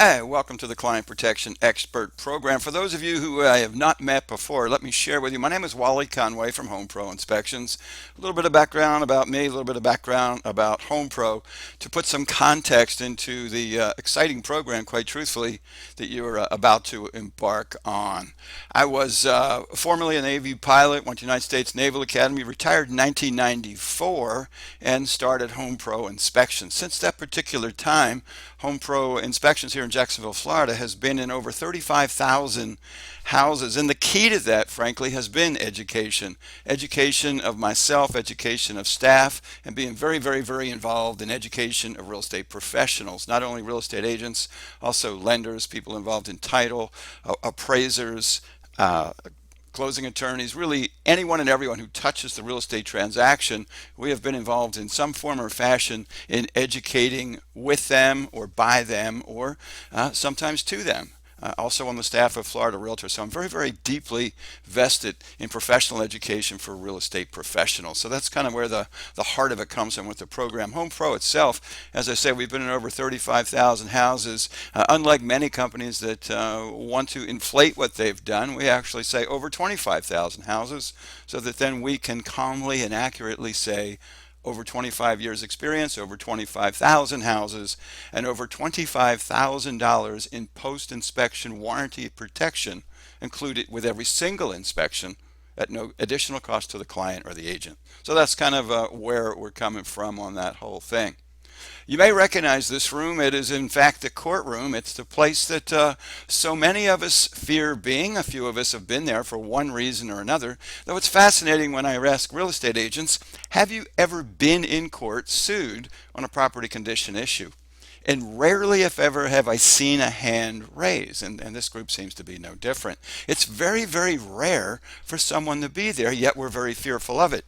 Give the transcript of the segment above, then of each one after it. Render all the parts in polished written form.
Hey, welcome to the Client Protection Expert Program. For those of you who I have not met before, let me share with you. My name is Wally Conway from Home Pro Inspections. A little bit of background about me, a little bit of background about Home Pro to put some context into the exciting program, quite truthfully, that you're about to embark on. I was formerly a Navy pilot, went to United States Naval Academy, retired in 1994, and started Home Pro Inspections. Since that particular time, Home Pro Inspections here in Jacksonville, Florida has been in over 35,000 houses. And the key to that, frankly, has been education. Education of myself, education of staff, and being very, very, very involved in education of real estate professionals, not only real estate agents, also lenders, people involved in title, appraisers, closing attorneys, really anyone and everyone who touches the real estate transaction. We have been involved in some form or fashion in educating with them or by them or sometimes to them. Also on the staff of Florida Realtors. So I'm very, very deeply vested in professional education for real estate professionals. So that's kind of where the heart of it comes in with the program. Home Pro itself, as I say, we've been in over 35,000 houses. Unlike many companies that want to inflate what they've done, we actually say over 25,000 houses so that then we can calmly and accurately say over 25 years experience, over 25,000 houses, and over $25,000 in post-inspection warranty protection included with every single inspection at no additional cost to the client or the agent. So that's kind of where we're coming from on that whole thing. You may recognize this room. It is, in fact, the courtroom. It's the place that so many of us fear being. A few of us have been there for one reason or another. Though it's fascinating when I ask real estate agents, have you ever been in court sued on a property condition issue? And rarely, if ever, have I seen a hand raised, and this group seems to be no different. It's very, very rare for someone to be there, yet we're very fearful of it.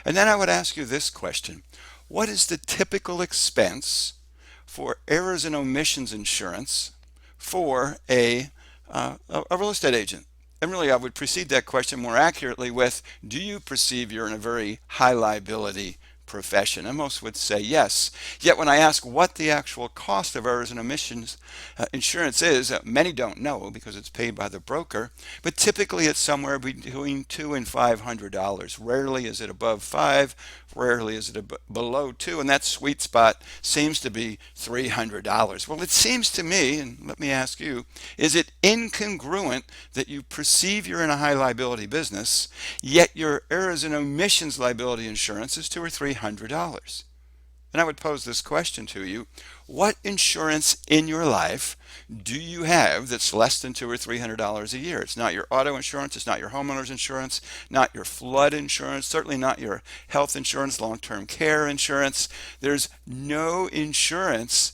And then I would ask you this question. What is the typical expense for errors and omissions insurance for a real estate agent? And really, I would precede that question more accurately with, do you perceive you're in a very high liability profession? And most would say yes. Yet when I ask what the actual cost of errors and omissions insurance is, many don't know because it's paid by the broker, but typically it's somewhere between $200 and $500. Rarely is it above $5, rarely is it below $2, and that sweet spot seems to be $300. Well, it seems to me, and let me ask you, is it incongruent that you perceive you're in a high liability business, yet your errors and omissions liability insurance is $200 or $300? And I would pose this question to you. What insurance in your life do you have that's less than $200 or $300 a year? It's not your auto insurance, it's not your homeowners insurance, not your flood insurance, certainly not your health insurance, long-term care insurance. There's no insurance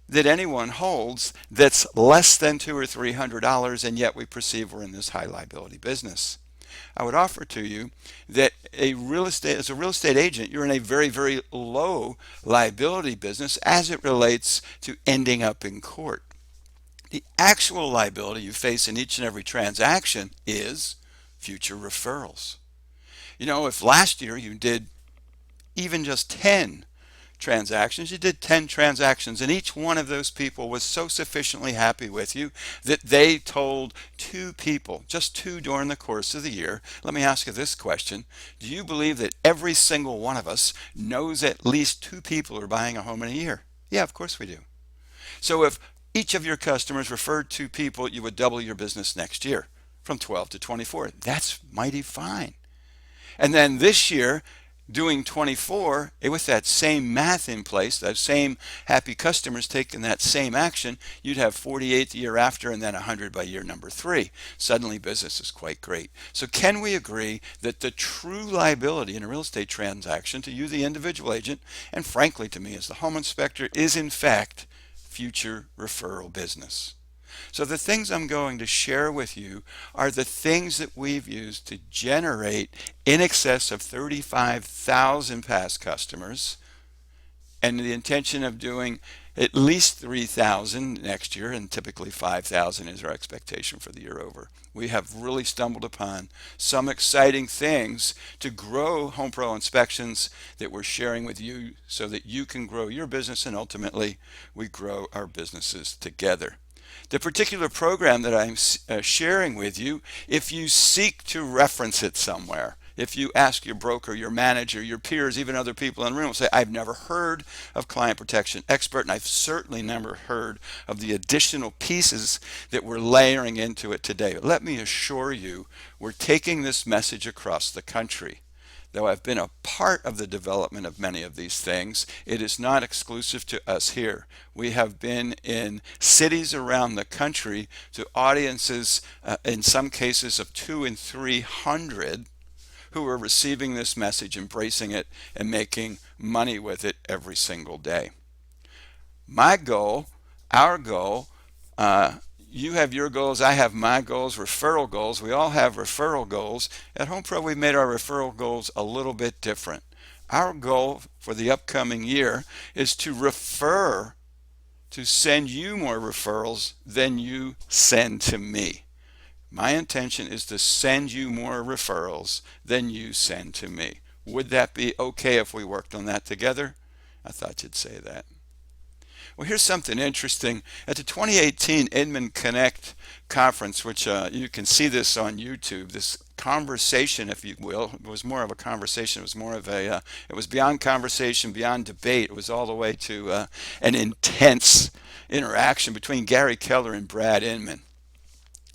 that anyone holds that's less than $200 or $300, and yet we perceive we're in this high liability business. I would offer to you that as a real estate agent, you're in a very, very low liability business as it relates to ending up in court. The actual liability you face in each and every transaction is future referrals. You know, if last year you did even just 10 transactions, you did 10 transactions, and each one of those people was so sufficiently happy with you that they told 2 people, just 2 during the course of the year. Let me ask you this question. Do you believe that every single one of us knows at least 2 people are buying a home in a year? Yeah, of course we do. So if each of your customers referred 2 people, you would double your business next year from 12 to 24. That's mighty fine. And then this year, doing 24, with that same math in place, those same happy customers taking that same action, you'd have 48 the year after and then 100 by year number 3. Suddenly business is quite great. So can we agree that the true liability in a real estate transaction to you, the individual agent, and frankly to me as the home inspector, is in fact future referral business? So the things I'm going to share with you are the things that we've used to generate in excess of 35,000 past customers, and the intention of doing at least 3,000 next year, and typically 5,000 is our expectation for the year over. We have really stumbled upon some exciting things to grow Home Pro Inspections that we're sharing with you so that you can grow your business, and ultimately we grow our businesses together. The particular program that I'm sharing with you, if you seek to reference it somewhere, if you ask your broker, your manager, your peers, even other people in the room, say, I've never heard of Client Protection Expert, and I've certainly never heard of the additional pieces that we're layering into it today. But let me assure you, we're taking this message across the country. Though I've been a part of the development of many of these things, it is not exclusive to us here. We have been in cities around the country to audiences, in some cases of 200 and 300, who are receiving this message, embracing it, and making money with it every single day. My goal, our goal, you have your goals, I have my goals, referral goals. We all have referral goals. At Home Pro, we've made our referral goals a little bit different. Our goal for the upcoming year is to send you more referrals than you send to me. My intention is to send you more referrals than you send to me. Would that be okay if we worked on that together? I thought you'd say that. Well, here's something interesting. At the 2018 Inman Connect conference, which you can see this on YouTube, this conversation, if you will, it was more of a conversation. It was more of a, it was beyond conversation, beyond debate. It was all the way to an intense interaction between Gary Keller and Brad Inman.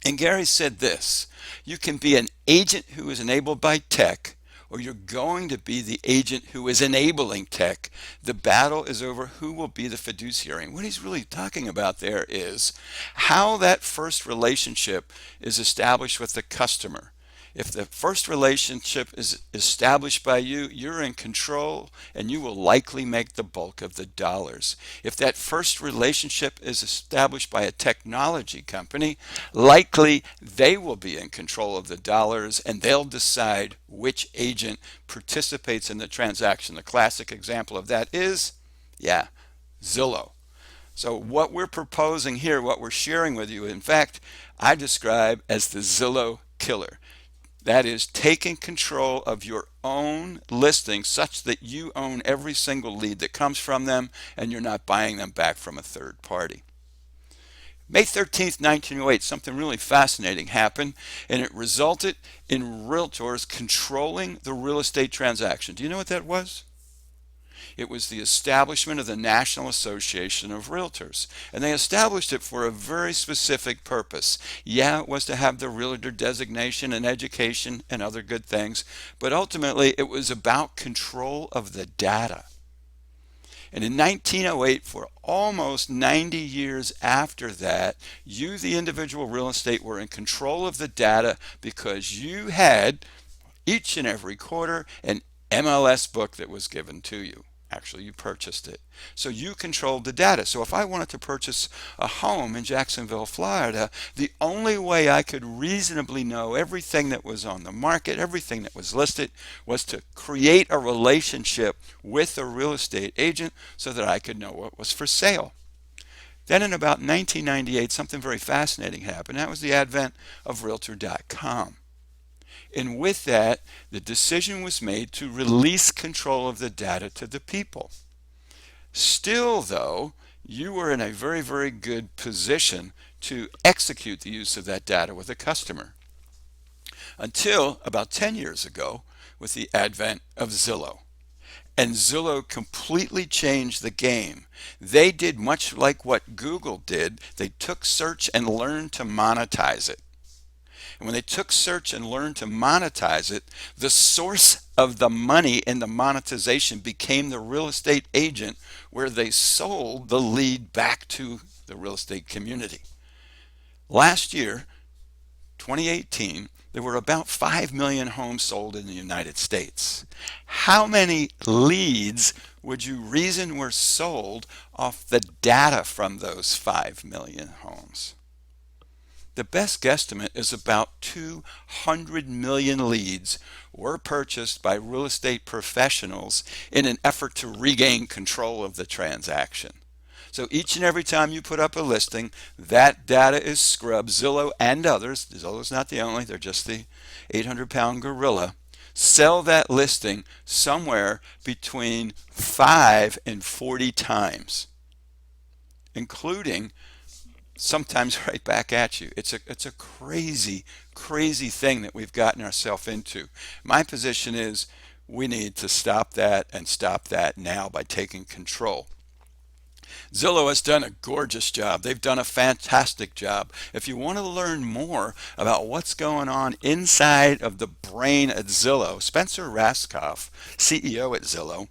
And Gary said this: you can be an agent who is enabled by tech, or you're going to be the agent who is enabling tech. The battle is over who will be the fiduciary. And what he's really talking about there is how that first relationship is established with the customer. If the first relationship is established by you, you're in control and you will likely make the bulk of the dollars. If that first relationship is established by a technology company, likely they will be in control of the dollars and they'll decide which agent participates in the transaction. The classic example of that is, Zillow. So what we're proposing here, what we're sharing with you, in fact, I describe as the Zillow killer. That is taking control of your own listing such that you own every single lead that comes from them and you're not buying them back from a third party. May 13th, 1908, something really fascinating happened, and it resulted in realtors controlling the real estate transaction. Do you know what that was? It was the establishment of the National Association of Realtors. And they established it for a very specific purpose. Yeah, it was to have the realtor designation and education and other good things, but ultimately it was about control of the data. And in 1908, for almost 90 years after that, you, the individual real estate, were in control of the data because you had each and every quarter an MLS book that was given to you. Actually, you purchased it. So you controlled the data. So if I wanted to purchase a home in Jacksonville, Florida, the only way I could reasonably know everything that was on the market, everything that was listed, was to create a relationship with a real estate agent so that I could know what was for sale. Then in about 1998, something very fascinating happened. That was the advent of Realtor.com. And with that, the decision was made to release control of the data to the people. Still, though, you were in a very, very good position to execute the use of that data with a customer. Until about 10 years ago, with the advent of Zillow. And Zillow completely changed the game. They did much like what Google did. They took search and learned to monetize it. And when they took search and learned to monetize it, the source of the money in the monetization became the real estate agent, where they sold the lead back to the real estate community. Last year, 2018, there were about 5 million homes sold in the United States. How many leads would you reason were sold off the data from those 5 million homes? The best guesstimate is about 200 million leads were purchased by real estate professionals in an effort to regain control of the transaction. So each and every time you put up a listing, that data is scrubbed. Zillow and others, Zillow's not the only, they're just the 800-pound gorilla, sell that listing somewhere between 5 and 40 times, including sometimes right back at you. It's a crazy, crazy thing that we've gotten ourselves into. My position is we need to stop that, and stop that now by taking control. Zillow has done a gorgeous job. They've done a fantastic job. If you want to learn more about what's going on inside of the brain at Zillow, Spencer Raskoff, CEO at Zillow,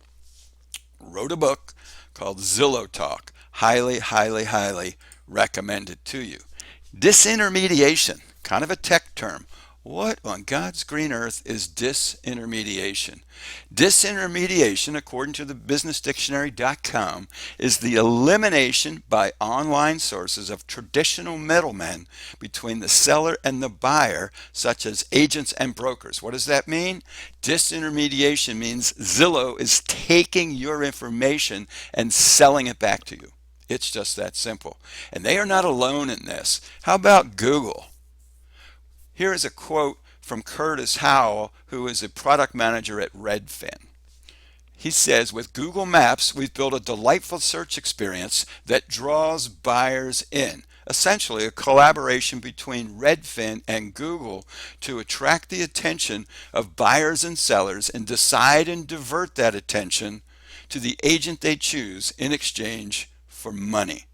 wrote a book called Zillow Talk. Highly, highly, highly recommended to you. Disintermediation, kind of a tech term. What on God's green earth is disintermediation? Disintermediation, according to the businessdictionary.com, is the elimination by online sources of traditional middlemen between the seller and the buyer, such as agents and brokers. What does that mean? Disintermediation means Zillow is taking your information and selling it back to you. It's just that simple. And they are not alone in this. How about Google? Here is a quote from Curtis Howell, who is a product manager at Redfin. He says, with Google Maps, we've built a delightful search experience that draws buyers in. Essentially, a collaboration between Redfin and Google to attract the attention of buyers and sellers and decide and divert that attention to the agent they choose in exchange for money.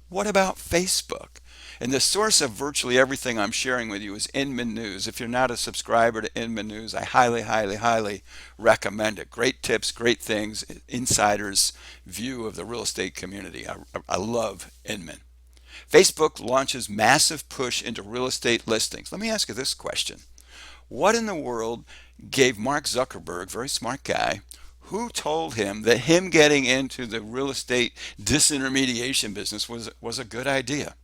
What about Facebook? And the source of virtually everything I'm sharing with you is Inman News. If you're not a subscriber to Inman News, I highly, highly, highly recommend it. Great tips, great things, insider's view of the real estate community. I love Inman. Facebook launches massive push into real estate listings. Let me ask you this question. What in the world gave Mark Zuckerberg, very smart guy, who told him that him getting into the real estate disintermediation business was a good idea?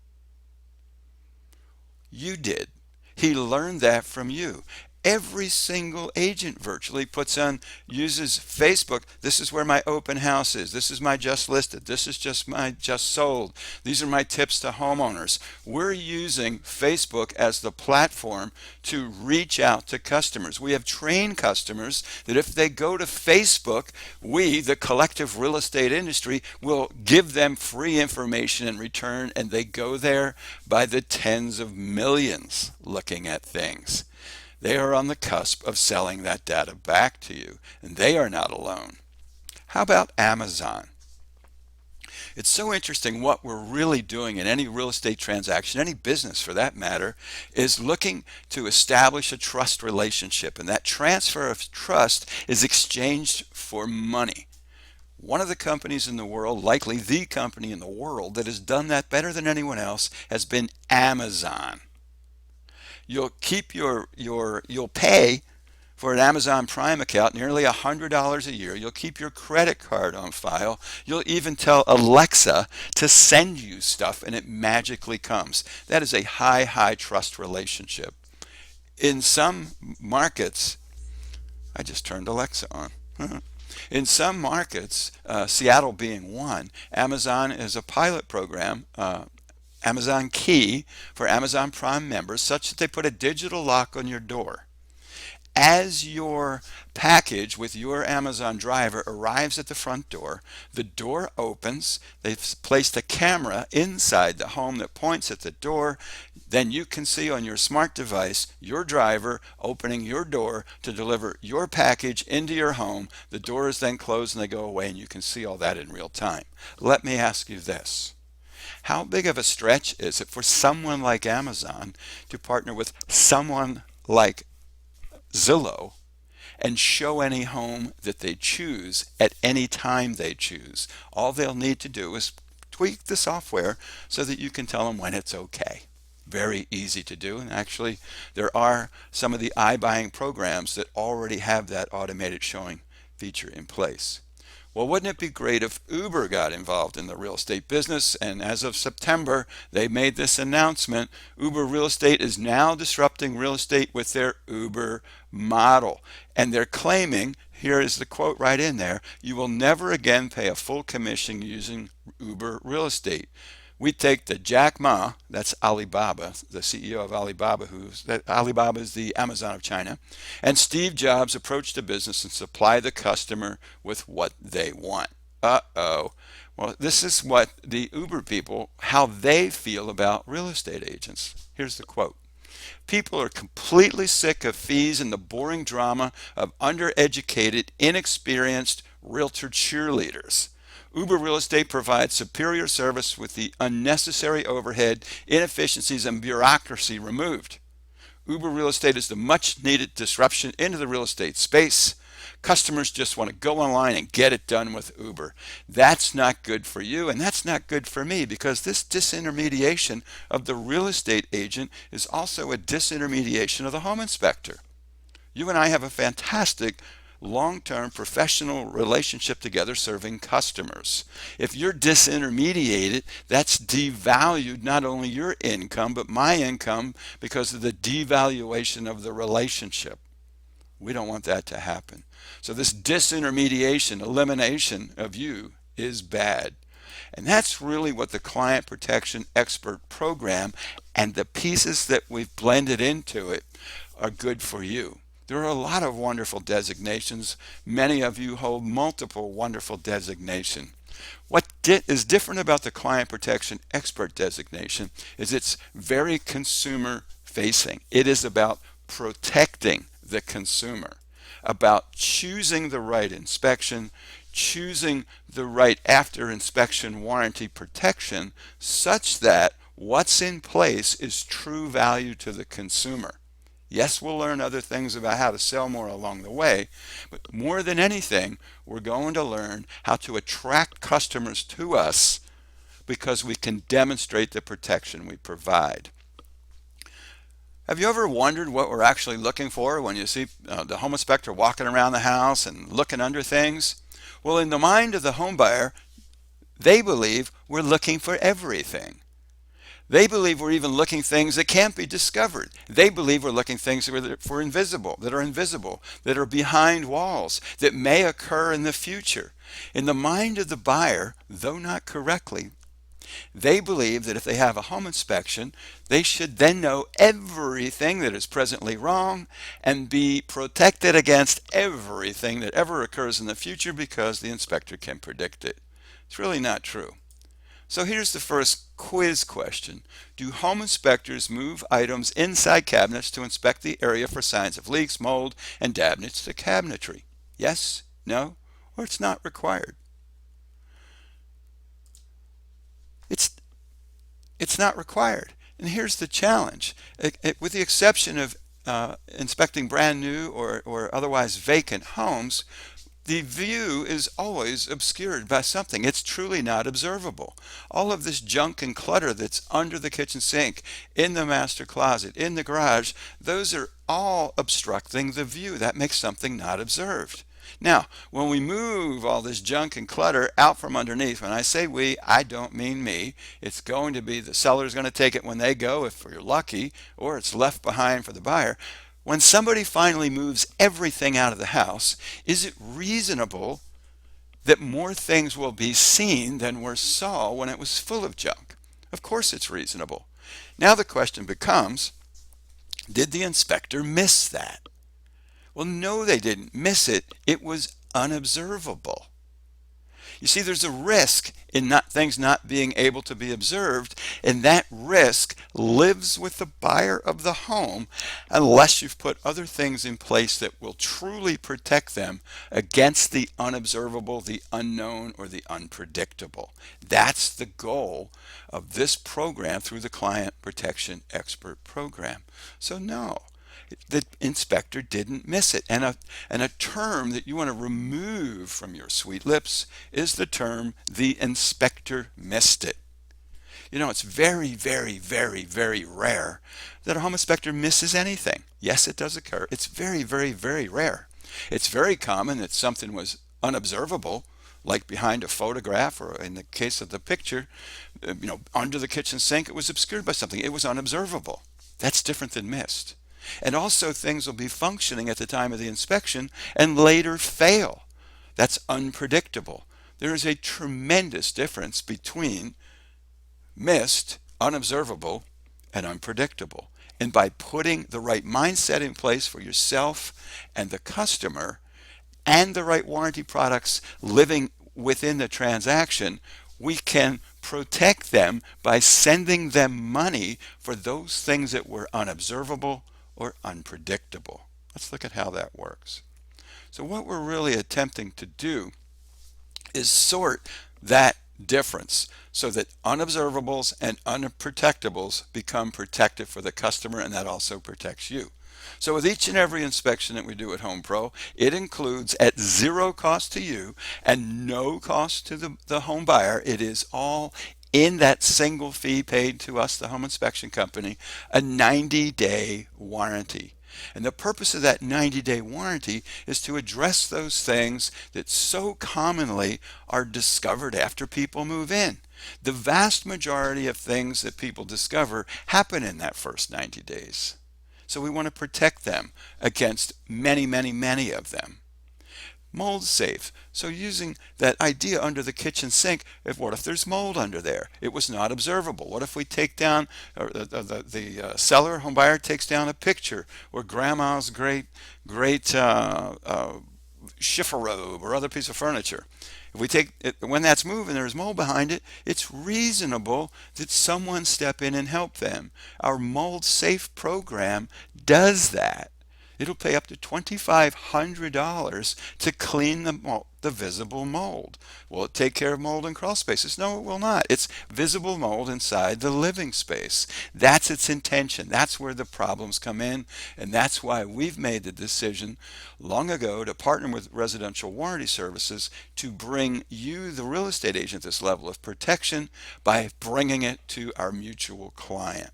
You did. He learned that from you. Every single agent virtually uses Facebook. This is where my open house is. This is my just listed. This is just my just sold. These are my tips to homeowners. We're using Facebook as the platform to reach out to customers. We have trained customers that if they go to Facebook, we, the collective real estate industry, will give them free information in return, and they go there by the tens of millions looking at things. They are on the cusp of selling that data back to you, and they are not alone. How about Amazon? It's so interesting. What we're really doing in any real estate transaction, any business for that matter, is looking to establish a trust relationship, and that transfer of trust is exchanged for money. One of the companies in the world, likely the company in the world that has done that better than anyone else, has been Amazon. You'll pay for an Amazon Prime account nearly $100 a year. You'll keep your credit card on file. You'll even tell Alexa to send you stuff, and it magically comes. That is a high, high trust relationship. In some markets, I just turned Alexa on. In some markets, Seattle being one, Amazon is a pilot program, Amazon Key, for Amazon Prime members, such that they put a digital lock on your door. As your package with your Amazon driver arrives at the front door, the door opens. They've placed a camera inside the home that points at the door. Then you can see on your smart device your driver opening your door to deliver your package into your home. The door is then closed and they go away, and you can see all that in real time. Let me ask you this. How big of a stretch is it for someone like Amazon to partner with someone like Zillow and show any home that they choose at any time they choose? All they'll need to do is tweak the software so that you can tell them when it's okay. Very easy to do, and actually there are some of the iBuying programs that already have that automated showing feature in place. Well, wouldn't it be great if Uber got involved in the real estate business? And as of September, they made this announcement. Uber Real Estate is now disrupting real estate with their Uber model. And they're claiming, here is the quote right in there, you will never again pay a full commission using Uber Real Estate. We take the Jack Ma, that's Alibaba, the CEO of Alibaba, Alibaba is the Amazon of China, and Steve Jobs approach the business and supply the customer with what they want. Uh-oh. Well, this is what the Uber people, how they feel about real estate agents. Here's the quote. People are completely sick of fees and the boring drama of undereducated, inexperienced realtor cheerleaders. Uber Real Estate provides superior service with the unnecessary overhead, inefficiencies, and bureaucracy removed. Uber Real Estate is the much needed disruption into the real estate space. Customers just want to go online and get it done with Uber. That's not good for you, and that's not good for me, because this disintermediation of the real estate agent is also a disintermediation of the home inspector. You and I have a fantastic long-term professional relationship together serving customers. If you're disintermediated, that's devalued not only your income, but my income because of the devaluation of the relationship. We don't want that to happen. So this disintermediation, elimination of you is bad. And that's really what the Client Protection Expert Program and the pieces that we've blended into it are good for you. There are a lot of wonderful designations. Many of you hold multiple wonderful designations. What is different about the Client Protection Expert designation is it's very consumer facing. It is about protecting the consumer, about choosing the right inspection, choosing the right after inspection warranty protection such that what's in place is true value to the consumer. Yes, we'll learn other things about how to sell more along the way, but more than anything, we're going to learn how to attract customers to us because we can demonstrate the protection we provide. Have you ever wondered what we're actually looking for when you see the home inspector walking around the house and looking under things? Well, in the mind of the home buyer, they believe we're looking for everything. They believe we're even looking things that can't be discovered. They believe we're looking things that are invisible, that are behind walls, that may occur in the future. In the mind of the buyer, though not correctly, they believe that if they have a home inspection, they should then know everything that is presently wrong and be protected against everything that ever occurs in the future because the inspector can predict it. It's really not true. So here's the first quiz question. Do home inspectors move items inside cabinets to inspect the area for signs of leaks, mold, and damage to cabinetry? Yes, no, or it's not required? It's not required. And here's the challenge. With the exception of inspecting brand new or otherwise vacant homes, the view is always obscured by something. It's truly not observable. All of this junk and clutter that's under the kitchen sink, in the master closet, in the garage, those are all obstructing the view. That makes something not observed. Now, when we move all this junk and clutter out from underneath, when I say we, I don't mean me. It's going to be the seller's going to take it when they go, if you're lucky, or it's left behind for the buyer. When somebody finally moves everything out of the house, is it reasonable that more things will be seen than were saw when it was full of junk? Of course it's reasonable. Now the question becomes, did the inspector miss that? Well, no, they didn't miss it. It was unobservable. You see, there's a risk in things not being able to be observed, and that risk lives with the buyer of the home unless you've put other things in place that will truly protect them against the unobservable, the unknown, or the unpredictable. That's the goal of this program through the Client Protection Expert Program. So no, the inspector didn't miss it. And a term that you want to remove from your sweet lips is the term, the inspector missed it. You know, it's very, very, very, very rare that a home inspector misses anything. Yes, it does occur. It's very, very, very rare. It's very common that something was unobservable, like behind a photograph, or in the case of the picture, under the kitchen sink, it was obscured by something. It was unobservable. That's different than missed. And also things will be functioning at the time of the inspection and later fail. That's unpredictable. There is a tremendous difference between missed, unobservable, and unpredictable. And by putting the right mindset in place for yourself and the customer and the right warranty products living within the transaction, we can protect them by sending them money for those things that were unobservable or unpredictable. Let's look at how that works. So what we're really attempting to do is sort that difference so that unobservables and unprotectables become protected for the customer, and that also protects you. So with each and every inspection that we do at HomePro, it includes at zero cost to you and no cost to the home buyer. It is all in that single fee paid to us, the home inspection company, a 90-day warranty. And the purpose of that 90-day warranty is to address those things that so commonly are discovered after people move in. The vast majority of things that people discover happen in that first 90 days. So we want to protect them against many, many, many of them. Mold safe. So using that idea under the kitchen sink, what if there's mold under there? It was not observable. What if we take down, or the seller, home buyer takes down a picture where grandma's great chifforobe or other piece of furniture? If we take it, when that's moved and there's mold behind it, it's reasonable that someone step in and help them. Our mold safe program does that. It'll pay up to $2,500 to clean the visible mold. Will it take care of mold and crawl spaces? No, it will not. It's visible mold inside the living space. That's its intention. That's where the problems come in, and that's why we've made the decision long ago to partner with Residential Warranty Services to bring you, the real estate agent, this level of protection by bringing it to our mutual client.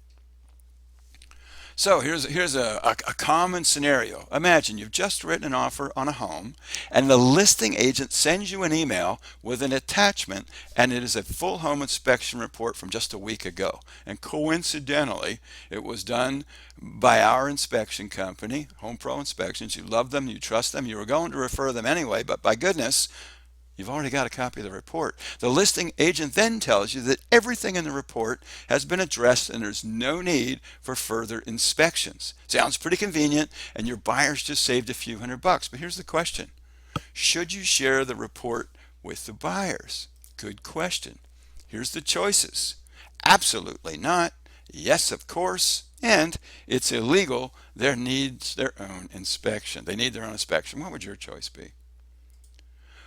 So here's a common scenario. Imagine you've just written an offer on a home and the listing agent sends you an email with an attachment, and it is a full home inspection report from just a week ago. And coincidentally, it was done by our inspection company, HomePro Inspections. You love them, you trust them, you were going to refer them anyway, but by goodness, you've already got a copy of the report. The listing agent then tells you that everything in the report has been addressed and there's no need for further inspections. Sounds pretty convenient, and your buyers just saved a few $100. But here's the question. Should you share the report with the buyers? Good question. Here's the choices. Absolutely not. Yes, of course. And it's illegal. There needs their own inspection. They need their own inspection. What would your choice be?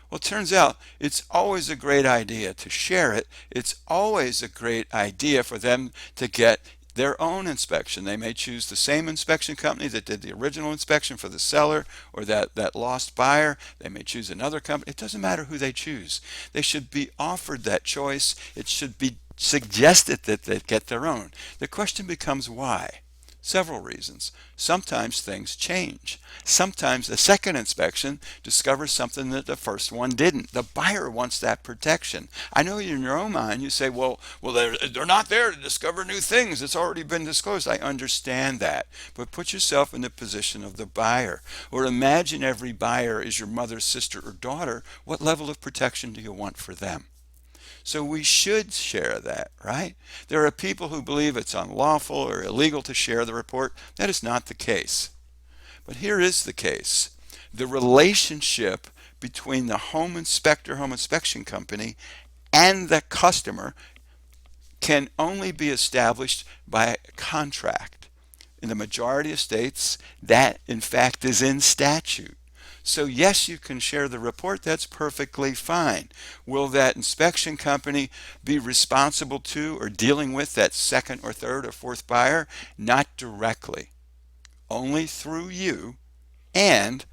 Well, it turns out it's always a great idea to share it. It's always a great idea for them to get their own inspection. They may choose the same inspection company that did the original inspection for the seller or that lost buyer. They may choose another company. It doesn't matter who they choose. They should be offered that choice. It should be suggested that they get their own. The question becomes why? Several reasons. Sometimes things change. Sometimes the second inspection discovers something that the first one didn't. The buyer wants that protection. I know in your own mind you say, well, they're not there to discover new things. It's already been disclosed. I understand that. But put yourself in the position of the buyer. Or imagine every buyer is your mother, sister, or daughter. What level of protection do you want for them? So we should share that, right? There are people who believe it's unlawful or illegal to share the report. That is not the case. But here is the case. The relationship between the home inspector, home inspection company, and the customer can only be established by contract. In the majority of states, that in fact is in statute. So yes, you can share the report. That's perfectly fine. Will that inspection company be responsible to or dealing with that second or third or fourth buyer? Not directly. Only through you. And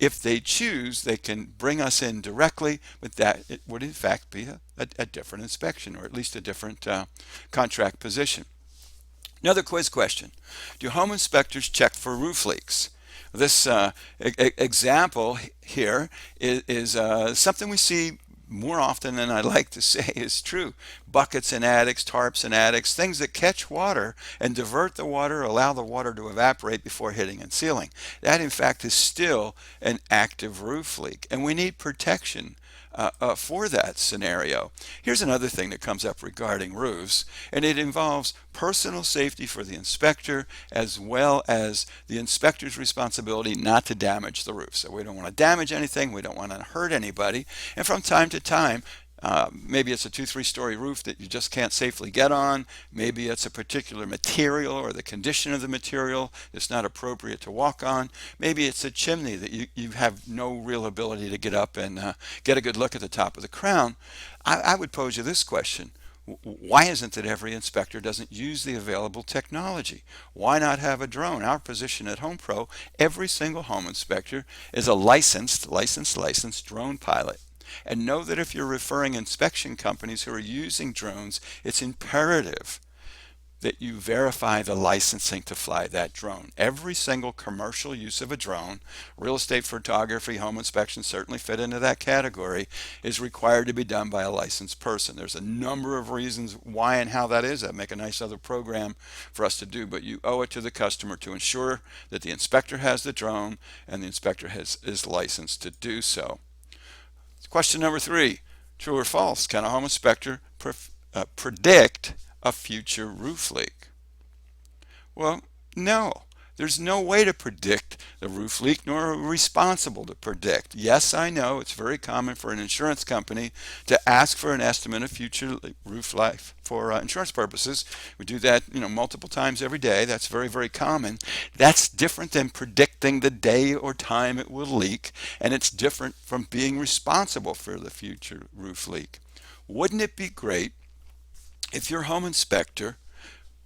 if they choose, they can bring us in directly, but that it would in fact be a different inspection, or at least a different contract position. Another quiz question. Do home inspectors check for roof leaks? This example here is something we see more often than I like to say is true. Buckets in attics, tarps in attics, things that catch water and divert the water, allow the water to evaporate before hitting and sealing. That in fact is still an active roof leak, and we need protection for that scenario. Here's another thing that comes up regarding roofs, and it involves personal safety for the inspector as well as the inspector's responsibility not to damage the roof. So we don't want to damage anything, we don't want to hurt anybody, and from time to time, maybe it's a 2-3 story roof that you just can't safely get on. Maybe it's a particular material or the condition of the material that's not appropriate to walk on. Maybe it's a chimney that you have no real ability to get up and get a good look at the top of the crown. I would pose you this question. Why isn't it every inspector doesn't use the available technology? Why not have a drone? Our position at HomePro, every single home inspector is a licensed drone pilot. And know that if you're referring inspection companies who are using drones, it's imperative that you verify the licensing to fly that drone. Every single commercial use of a drone, real estate photography, home inspection certainly fit into that category, is required to be done by a licensed person. There's a number of reasons why and how that is. That make a nice other program for us to do, but you owe it to the customer to ensure that the inspector has the drone and the inspector is licensed to do so. Question number 3, true or false? Can a home inspector predict a future roof leak? Well, no. There's no way to predict the roof leak, nor are we responsible to predict. Yes, I know it's very common for an insurance company to ask for an estimate of future roof life for insurance purposes. We do that, multiple times every day. That's very, very common. That's different than predicting the day or time it will leak, and it's different from being responsible for the future roof leak. Wouldn't it be great if your home inspector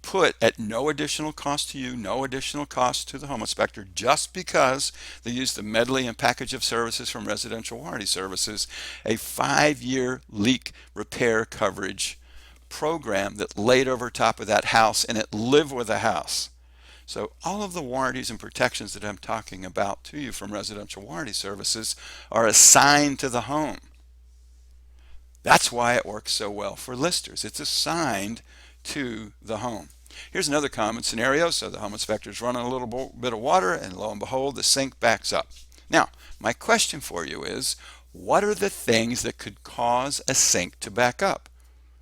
put at no additional cost to you, no additional cost to the home inspector, just because they use the medley and package of services from Residential Warranty Services, a 5-year leak repair coverage program that laid over top of that house and it lived with the house. So all of the warranties and protections that I'm talking about to you from Residential Warranty Services are assigned to the home. That's why it works so well for listers. It's assigned to the home. Here's another common scenario. So the home inspector's running a little bit of water, and lo and behold, the sink backs up. Now, my question for you is, what are the things that could cause a sink to back up?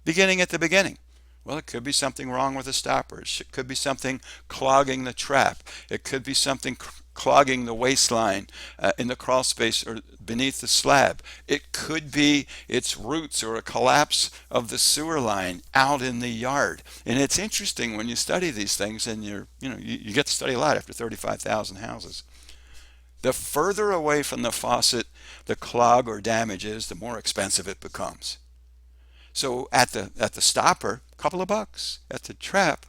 Beginning at the beginning. Well, it could be something wrong with the stoppers. It could be something clogging the trap. It could be something clogging the waistline in the crawl space or beneath the slab. It could be its roots or a collapse of the sewer line out in the yard. And it's interesting when you study these things, and you get to study a lot after 35,000 houses. The further away from the faucet the clog or damage is, the more expensive it becomes. So at the stopper, a couple of bucks. At the trap,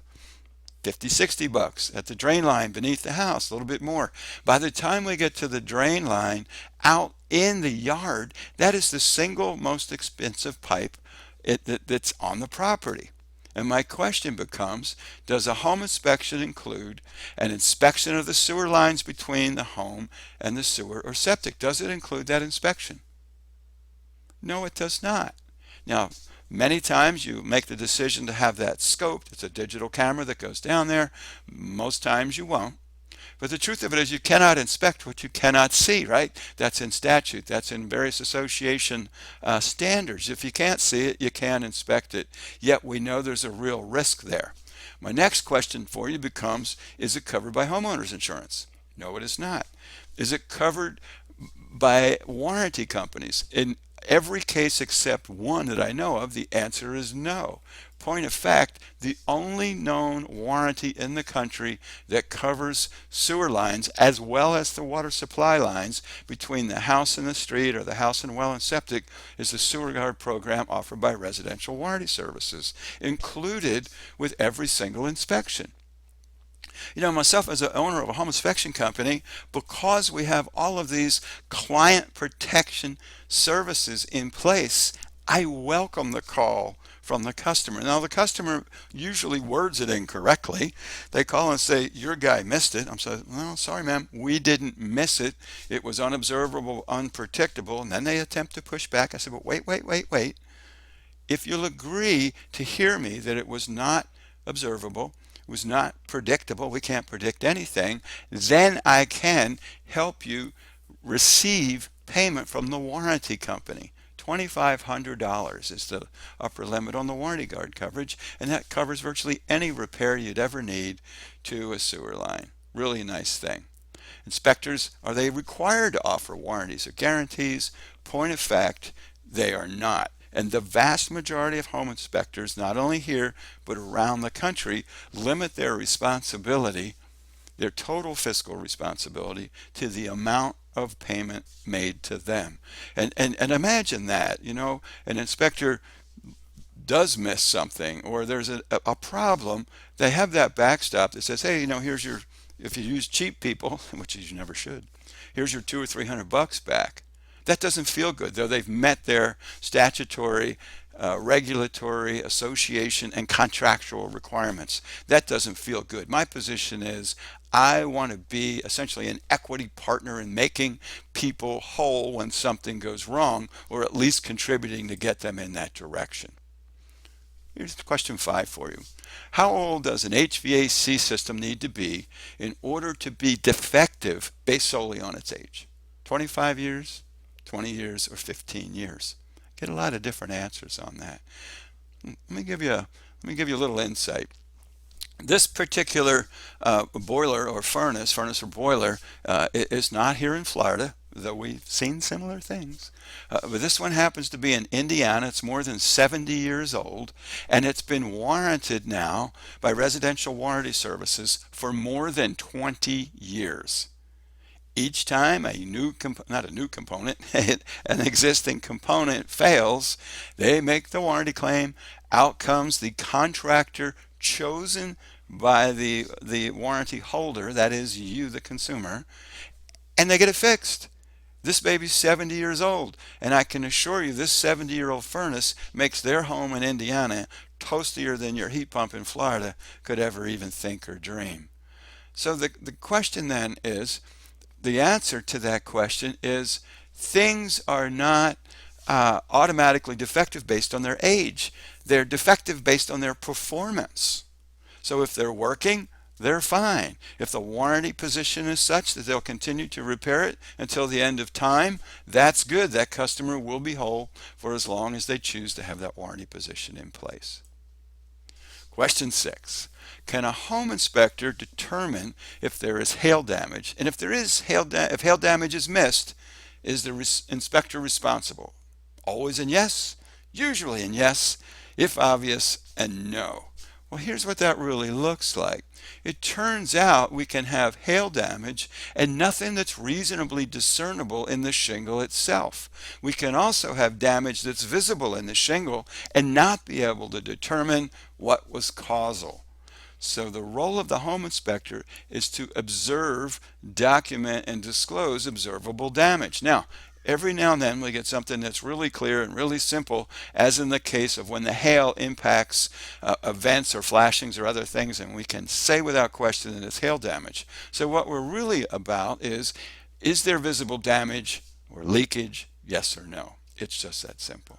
50, 60 bucks. At the drain line beneath the house, a little bit more. By the time we get to the drain line out in the yard, that is the single most expensive pipe that's on the property. And my question becomes, does a home inspection include an inspection of the sewer lines between the home and the sewer or septic? Does it include that inspection? No, it does not. Now, many times you make the decision to have that scoped. It's a digital camera that goes down there. Most times you won't. But the truth of it is you cannot inspect what you cannot see, right? That's in statute. That's in various association standards. If you can't see it, you can't inspect it. Yet we know there's a real risk there. My next question for you becomes, is it covered by homeowners insurance? No, it is not. Is it covered by warranty companies? In every case except one that I know of, the answer is no. Point of fact, the only known warranty in the country that covers sewer lines as well as the water supply lines between the house and the street or the house and well and septic is the sewer guard program offered by Residential Warranty Services, included with every single inspection. Myself as an owner of a home inspection company, because we have all of these client protection services in place, I welcome the call from the customer. Now, the customer usually words it incorrectly. They call and say, your guy missed it. I'm saying, well, sorry, ma'am, we didn't miss it. It was unobservable, unpredictable. And then they attempt to push back. I said, but wait. If you'll agree to hear me that it was not observable, was not predictable, we can't predict anything, then I can help you receive payment from the warranty company $2,500 is the upper limit on the warranty guard coverage, and that covers virtually any repair you'd ever need to a sewer line. Really nice thing. Inspectors, are they required to offer warranties or guarantees? Point of fact, they are not. And the vast majority of home inspectors, not only here, but around the country, limit their responsibility, their total fiscal responsibility, to the amount of payment made to them. And imagine that, an inspector does miss something, or there's a problem, they have that backstop that says, hey, here's your, if you use cheap people, which you never should, here's your $200 or $300 back. That doesn't feel good, though they've met their statutory, regulatory, association, and contractual requirements. That doesn't feel good. My position is I want to be essentially an equity partner in making people whole when something goes wrong, or at least contributing to get them in that direction. Here's question 5 for you. How old does an HVAC system need to be in order to be defective based solely on its age? 25 years, 20 years, or 15 years? Get a lot of different answers on that. Let me give you a little insight. This particular boiler or furnace or boiler is not here in Florida, though we've seen similar things. But this one happens to be in Indiana. It's more than 70 years old, and it's been warranted now by Residential Warranty Services for more than 20 years. Each time not a new component, an existing component fails, they make the warranty claim. Out comes the contractor chosen by the warranty holder, that is you, the consumer, and they get it fixed. This baby's 70 years old, and I can assure you this 70-year-old furnace makes their home in Indiana toastier than your heat pump in Florida could ever even think or dream. So the question then is, the answer to that question is, things are not automatically defective based on their age. They're defective based on their performance. So if they're working, they're fine. If the warranty position is such that they'll continue to repair it until the end of time, that's good. That customer will be whole for as long as they choose to have that warranty position in place. Question 6. Can a home inspector determine if there is hail damage? And if there is if hail damage is missed, is the inspector responsible? Always in yes, usually in yes, if obvious, and no. Well, here's what that really looks like. It turns out we can have hail damage and nothing that's reasonably discernible in the shingle itself. We can also have damage that's visible in the shingle and not be able to determine what was causal. So the role of the home inspector is to observe, document, and disclose observable damage. Now, every now and then we get something that's really clear and really simple, as in the case of when the hail impacts events or flashings or other things, and we can say without question that it's hail damage. So what we're really about is there visible damage or leakage, yes or no? It's just that simple.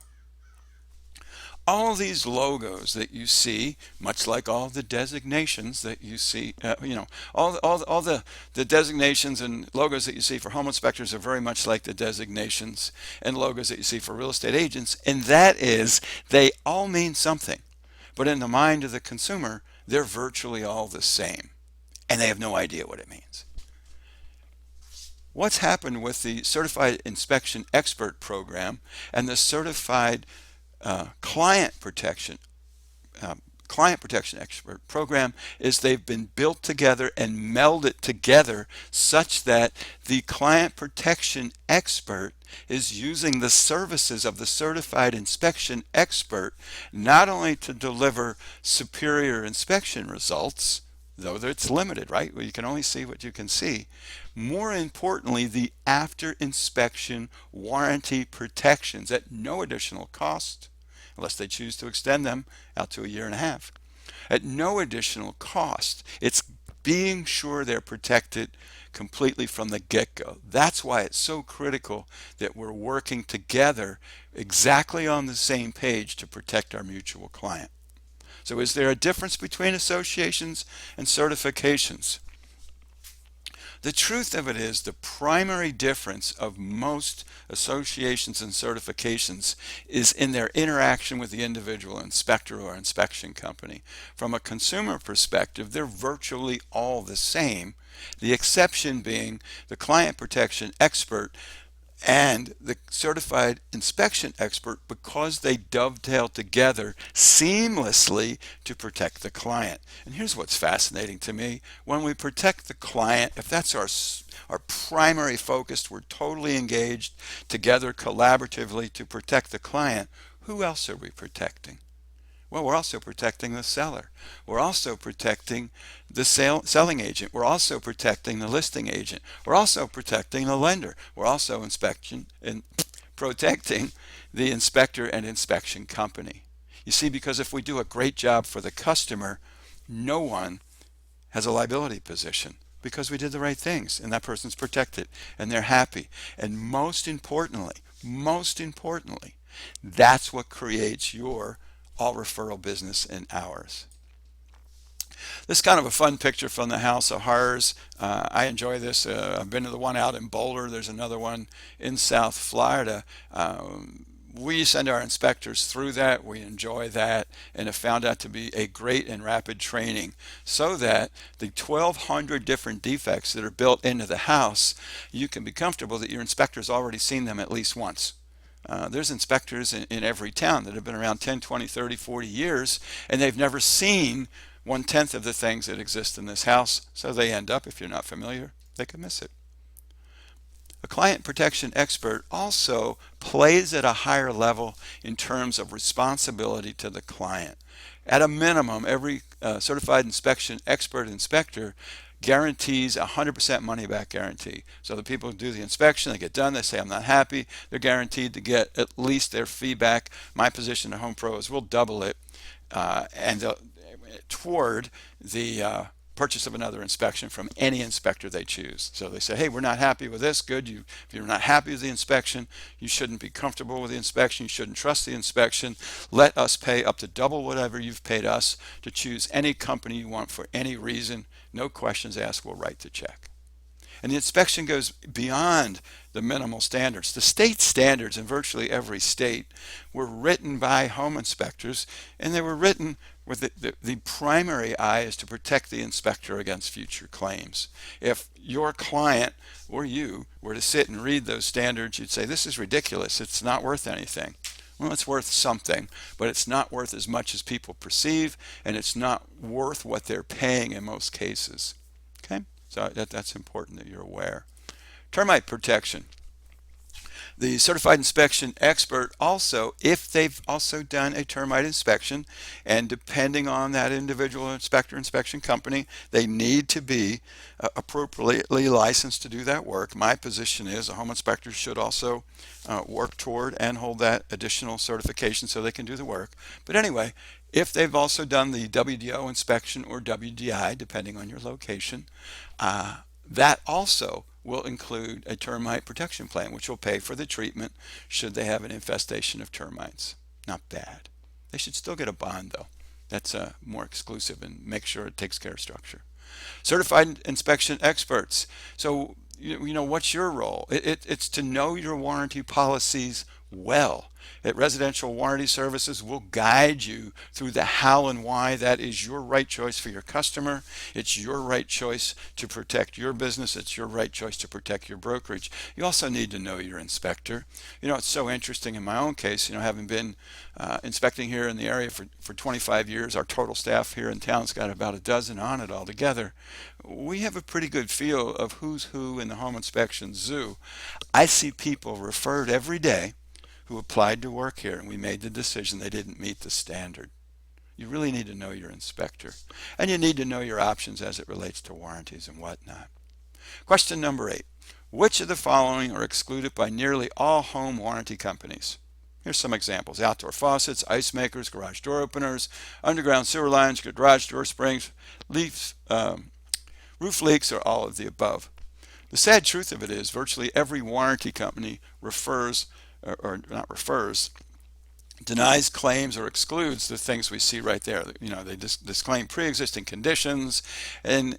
All these logos that you see, much like all the designations that you see, all the designations and logos that you see for home inspectors are very much like the designations and logos that you see for real estate agents, and that is, they all mean something. But in the mind of the consumer, they're virtually all the same, and they have no idea what it means. What's happened with the Certified Inspection Expert program and the Certified Client Protection Expert program is they've been built together and melded together such that the client protection expert is using the services of the certified inspection expert not only to deliver superior inspection results, though it's limited, right? Well, you can only see what you can see. More importantly, the after inspection warranty protections at no additional cost, unless they choose to extend them out to 1.5 years. At no additional cost. It's being sure they're protected completely from the get-go. That's why it's so critical that we're working together exactly on the same page to protect our mutual client. So is there a difference between associations and certifications? The truth of it is the primary difference of most associations and certifications is in their interaction with the individual inspector or inspection company. From a consumer perspective, they're virtually all the same, the exception being the client protection expert and the certified inspection expert, because they dovetail together seamlessly to protect the client. And here's what's fascinating to me. When we protect the client, if that's our primary focus, we're totally engaged together collaboratively to protect the client, who else are we protecting? Well, we're also protecting the seller. We're also protecting the selling agent. We're also protecting the listing agent. We're also protecting the lender. We're also protecting the inspector and inspection company. You see, because if we do a great job for the customer, no one has a liability position because we did the right things and that person's protected and they're happy. And most importantly, that's what creates your all referral business and ours. This is kind of a fun picture from the House of Horrors. I enjoy this. I've been to the one out in Boulder. There's another one in South Florida. We send our inspectors through that. We enjoy that and have found that to be a great and rapid training so that the 1,200 different defects that are built into the house, you can be comfortable that your inspector's already seen them at least once. There's inspectors in every town that have been around 10, 20, 30, 40 years, and they've never seen 1/10 of the things that exist in this house, so they end up, if you're not familiar, they could miss it. A client protection expert also plays at a higher level in terms of responsibility to the client. At a minimum, every certified inspection expert inspector guarantees 100% money back guarantee. So the people who do the inspection, they get done, they say I'm not happy, they're guaranteed to get at least their feedback. My position at Home Pro is we'll double it and toward the purchase of another inspection from any inspector they choose. So they say, hey, we're not happy with this. Good. If you're not happy with the inspection, you shouldn't be comfortable with the inspection. You shouldn't trust the inspection. Let us pay up to double whatever you've paid us to choose any company you want for any reason. No questions asked. We'll write the check. And the inspection goes beyond the minimal standards. The state standards in virtually every state were written by home inspectors, and they were written with the primary eye is to protect the inspector against future claims. If your client or you were to sit and read those standards, you'd say, this is ridiculous. It's not worth anything. Well, it's worth something, but it's not worth as much as people perceive, and it's not worth what they're paying in most cases. Okay? So that's important that you're aware. Termite protection. The certified inspection expert also, if they've also done a termite inspection, and depending on that individual inspection company, they need to be appropriately licensed to do that work. My position is a home inspector should also work toward and hold that additional certification so they can do the work. But anyway, if they've also done the WDO inspection or WDI, depending on your location, that also will include a termite protection plan, which will pay for the treatment should they have an infestation of termites. Not bad. They should still get a bond, though. That's more exclusive and make sure it takes care of structure. Certified inspection experts. So, you know, what's your role? It's to know your warranty policies well. At Residential Warranty Services, we'll guide you through the how and why. That is your right choice for your customer. It's your right choice to protect your business. It's your right choice to protect your brokerage. You also need to know your inspector. You know, it's so interesting in my own case, you know, having been inspecting here in the area for 25 years, our total staff here in town's got about a dozen on it altogether. We have a pretty good feel of who's who in the home inspection zoo. I see people referred every day who applied to work here, and we made the decision they didn't meet the standard. You really need to know your inspector, and you need to know your options as it relates to warranties and whatnot. Question number 8. Which of the following are excluded by nearly all home warranty companies? Here's some examples. Outdoor faucets, ice makers, garage door openers, underground sewer lines, garage door springs, roof leaks, or all of the above. The sad truth of it is virtually every warranty company refers, or not refers, denies claims or excludes the things we see right there. You know, they disclaim pre-existing conditions. And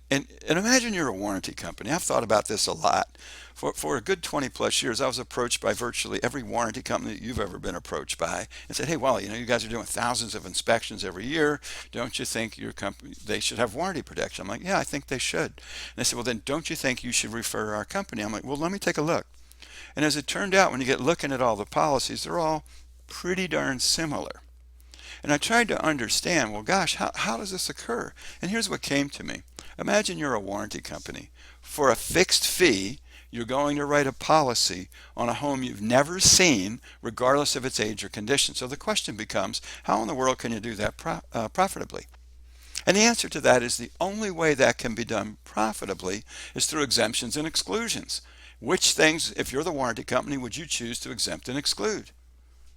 imagine you're a warranty company. I've thought about this a lot. For a good 20 plus years, I was approached by virtually every warranty company that you've ever been approached by and said, hey, Wally, you know, you guys are doing thousands of inspections every year. Don't you think your company, they should have warranty protection? I'm like, yeah, I think they should. And they said, well, then don't you think you should refer our company? I'm like, well, let me take a look. And as it turned out, when you get looking at all the policies, they're all pretty darn similar. And I tried to understand, well, gosh, how does this occur? And here's what came to me. Imagine you're a warranty company. For a fixed fee, you're going to write a policy on a home you've never seen, regardless of its age or condition. So the question becomes, how in the world can you do that profitably? And the answer to that is the only way that can be done profitably is through exemptions and exclusions. Which things, if you're the warranty company, would you choose to exempt and exclude?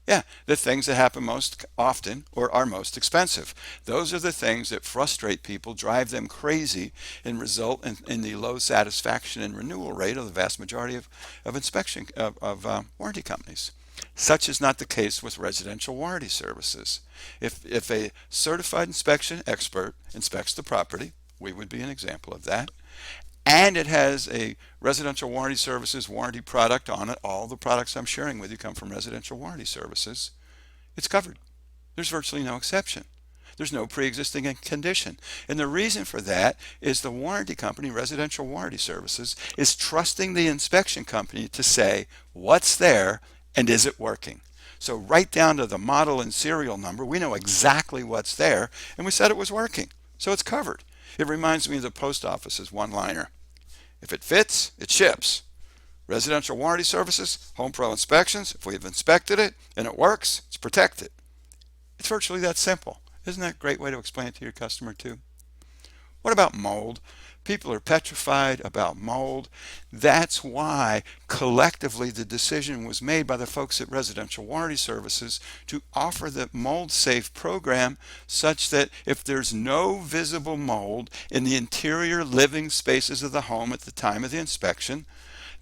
Yeah, the things that happen most often or are most expensive. Those are the things that frustrate people, drive them crazy, and result in the low satisfaction and renewal rate of the vast majority of warranty companies. Such is not the case with residential warranty services. If a certified inspection expert inspects the property, we would be an example of that, and it has a residential warranty services warranty product on it. All the products I'm sharing with you come from residential warranty services. It's covered. There's virtually no exception. There's no pre-existing condition. And the reason for that is the warranty company, residential warranty services, is trusting the inspection company to say what's there and is it working. So right down to the model and serial number, we know exactly what's there, and we said it was working. So it's covered. It reminds me of the post office's one-liner. If it fits, it ships. Residential warranty services, Home Pro inspections, if we've inspected it and it works, it's protected. It's virtually that simple. Isn't that a great way to explain it to your customer too? What about mold? People are petrified about mold. That's why collectively the decision was made by the folks at Residential Warranty Services to offer the mold safe program such that if there's no visible mold in the interior living spaces of the home at the time of the inspection,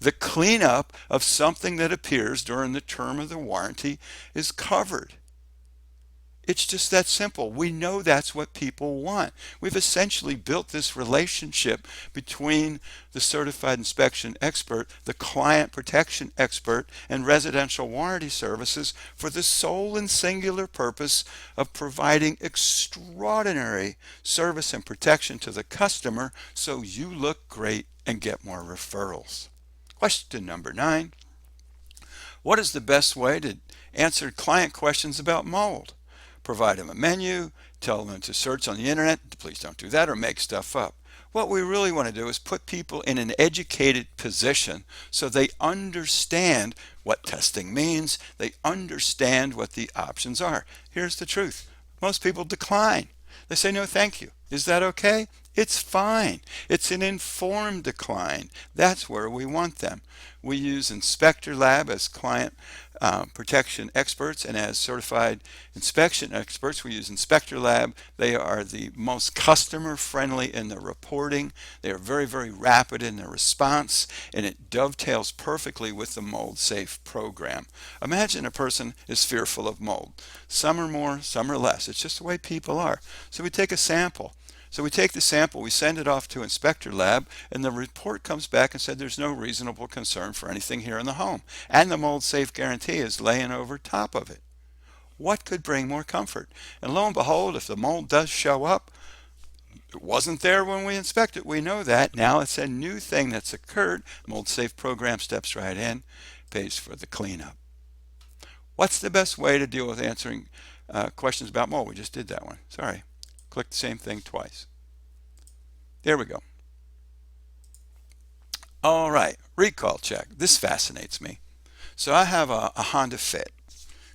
the cleanup of something that appears during the term of the warranty is covered. It's just that simple. We know that's what people want. We've essentially built this relationship between the certified inspection expert, the client protection expert, and residential warranty services for the sole and singular purpose of providing extraordinary service and protection to the customer so you look great and get more referrals. Question number 9. What is the best way to answer client questions about mold? Provide them a menu, tell them to search on the internet, please don't do that, or make stuff up. What we really want to do is put people in an educated position so they understand what testing means, they understand what the options are. Here's the truth. Most people decline. They say, no, thank you. Is that okay? It's fine. It's an informed decline. That's where we want them. We use Inspector Lab as client protection experts, and as certified inspection experts, we use Inspector Lab. They are the most customer friendly in the reporting. They are very, very rapid in their response, and it dovetails perfectly with the mold safe program. Imagine a person is fearful of mold. Some are more, some are less. It's just the way people are. So we take a sample. So we take the sample, we send it off to Inspector Lab, and the report comes back and said there's no reasonable concern for anything here in the home. And the mold safe guarantee is laying over top of it. What could bring more comfort? And lo and behold, if the mold does show up, it wasn't there when we inspected. We know that. Now it's a new thing that's occurred. Mold safe program steps right in, pays for the cleanup. What's the best way to deal with answering questions about mold? We just did that one. Sorry. Click the same thing twice. There we go. All right, recall check. This fascinates me. So I have a Honda Fit.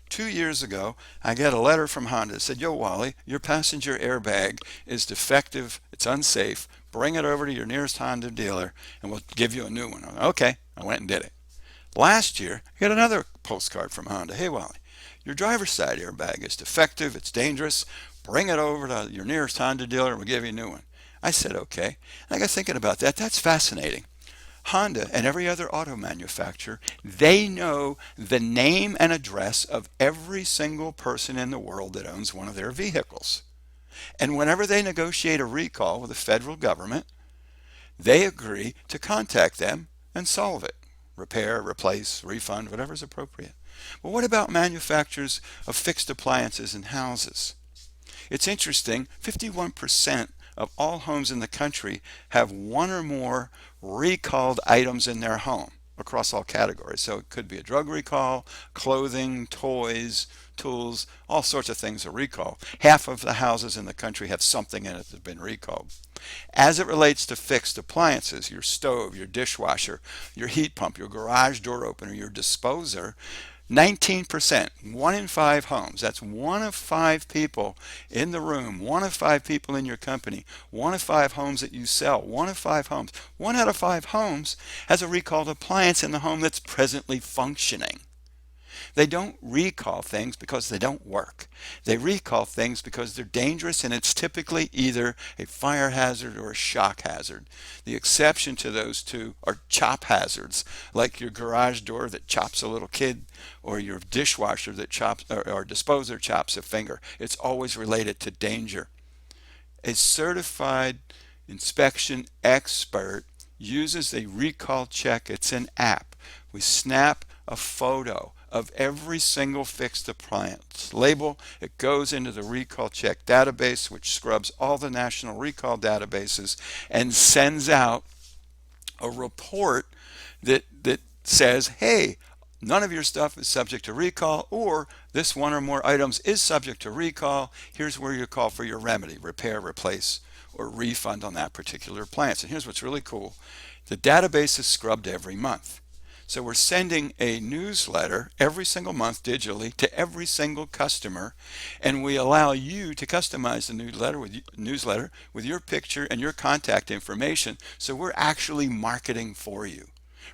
2 years ago, I get a letter from Honda that said, yo, Wally, your passenger airbag is defective. It's unsafe. Bring it over to your nearest Honda dealer and we'll give you a new one. Okay, I went and did it. Last year, I got another postcard from Honda. Hey, Wally, your driver's side airbag is defective. It's dangerous. Bring it over to your nearest Honda dealer and we'll give you a new one. I said, okay. And I got thinking about that. That's fascinating. Honda and every other auto manufacturer, they know the name and address of every single person in the world that owns one of their vehicles. And whenever they negotiate a recall with the federal government, they agree to contact them and solve it. Repair, replace, refund, whatever is appropriate. But what about manufacturers of fixed appliances and houses? It's interesting, 51% of all homes in the country have one or more recalled items in their home across all categories. So it could be a drug recall, clothing, toys, tools, all sorts of things are recalled. Half of the houses in the country have something in it that's been recalled. As it relates to fixed appliances, your stove, your dishwasher, your heat pump, your garage door opener, your disposer, 19%, 1 in 5 homes, that's 1 of 5 people in the room, 1 of 5 people in your company, 1 of 5 homes that you sell, 1 of 5 homes, 1 out of 5 homes has a recalled appliance in the home that's presently functioning. They don't recall things because they don't work. They recall things because they're dangerous, and it's typically either a fire hazard or a shock hazard. The exception to those two are chop hazards, like your garage door that chops a little kid, or your dishwasher that chops, or disposer chops a finger. It's always related to danger. A certified inspection expert uses a recall check. It's an app. We snap a photo of every single fixed appliance label. It goes into the recall check database, which scrubs all the national recall databases and sends out a report that says, hey, none of your stuff is subject to recall, or this one or more items is subject to recall. Here's where you call for your remedy: repair, replace, or refund on that particular appliance. And here's what's really cool. The database is scrubbed every month. So we're sending a newsletter every single month digitally to every single customer, and we allow you to customize the newsletter with your picture and your contact information. So we're actually marketing for you.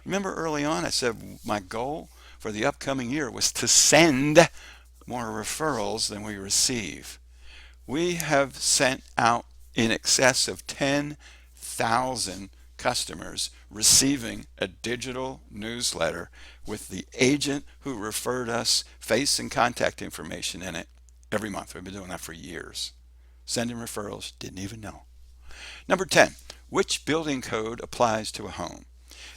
Remember early on I said my goal for the upcoming year was to send more referrals than we receive. We have sent out in excess of 10,000 customers receiving a digital newsletter with the agent who referred us, face and contact information in it every month. We've been doing that for years. Sending referrals, didn't even know. Number 10, which building code applies to a home?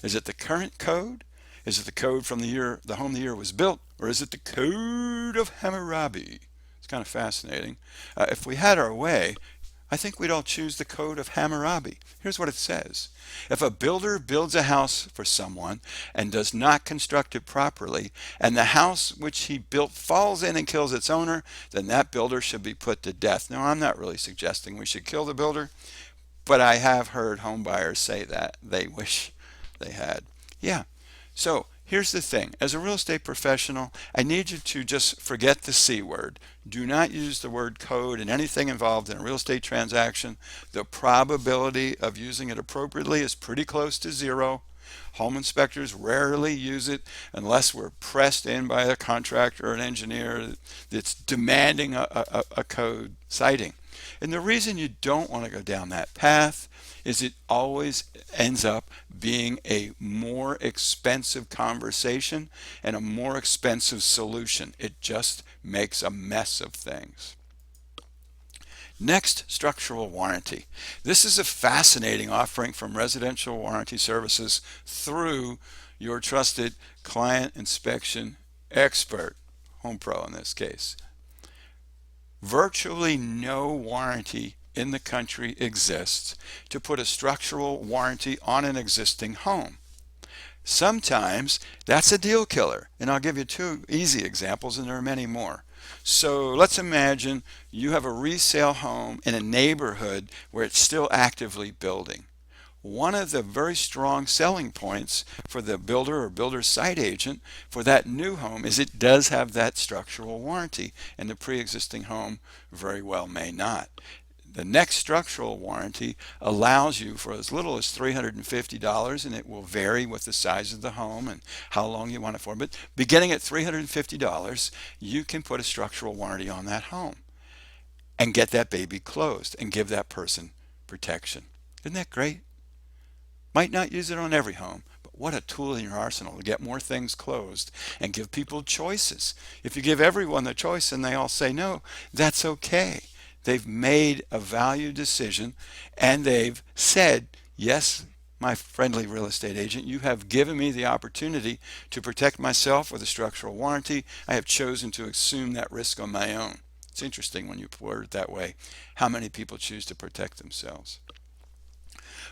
Is it the current code? Is it the code from the home the year was built? Or is it the code of Hammurabi? It's kind of fascinating. If we had our way, I think we'd all choose the code of Hammurabi. Here's what it says. If a builder builds a house for someone and does not construct it properly, and the house which he built falls in and kills its owner, then that builder should be put to death. Now, I'm not really suggesting we should kill the builder, but I have heard home buyers say that they wish they had. Yeah. So here's the thing. As a real estate professional, I need you to just forget the C word. Do not use the word code in anything involved in a real estate transaction. The probability of using it appropriately is pretty close to zero. Home inspectors rarely use it unless we're pressed in by a contractor or an engineer that's demanding a code citing. And the reason you don't want to go down that path is it always ends up being a more expensive conversation and a more expensive solution. It just makes a mess of things. Next, structural warranty. This is a fascinating offering from Residential Warranty Services through your trusted client inspection expert, HomePro in this case. Virtually no warranty in the country exists to put a structural warranty on an existing home. Sometimes that's a deal killer, and I'll give you 2 easy examples, and there are many more. So let's imagine you have a resale home in a neighborhood where it's still actively building. One of the very strong selling points for the builder or builder site agent for that new home is it does have that structural warranty, and the pre-existing home very well may not. The next structural warranty allows you for as little as $350, and it will vary with the size of the home and how long you want it for. But beginning at $350, you can put a structural warranty on that home and get that baby closed and give that person protection. Isn't that great? Might not use it on every home, but what a tool in your arsenal to get more things closed and give people choices. If you give everyone the choice and they all say no, that's okay. They've made a value decision and they've said, yes, my friendly real estate agent, you have given me the opportunity to protect myself with a structural warranty. I have chosen to assume that risk on my own. It's interesting when you word it that way, how many people choose to protect themselves.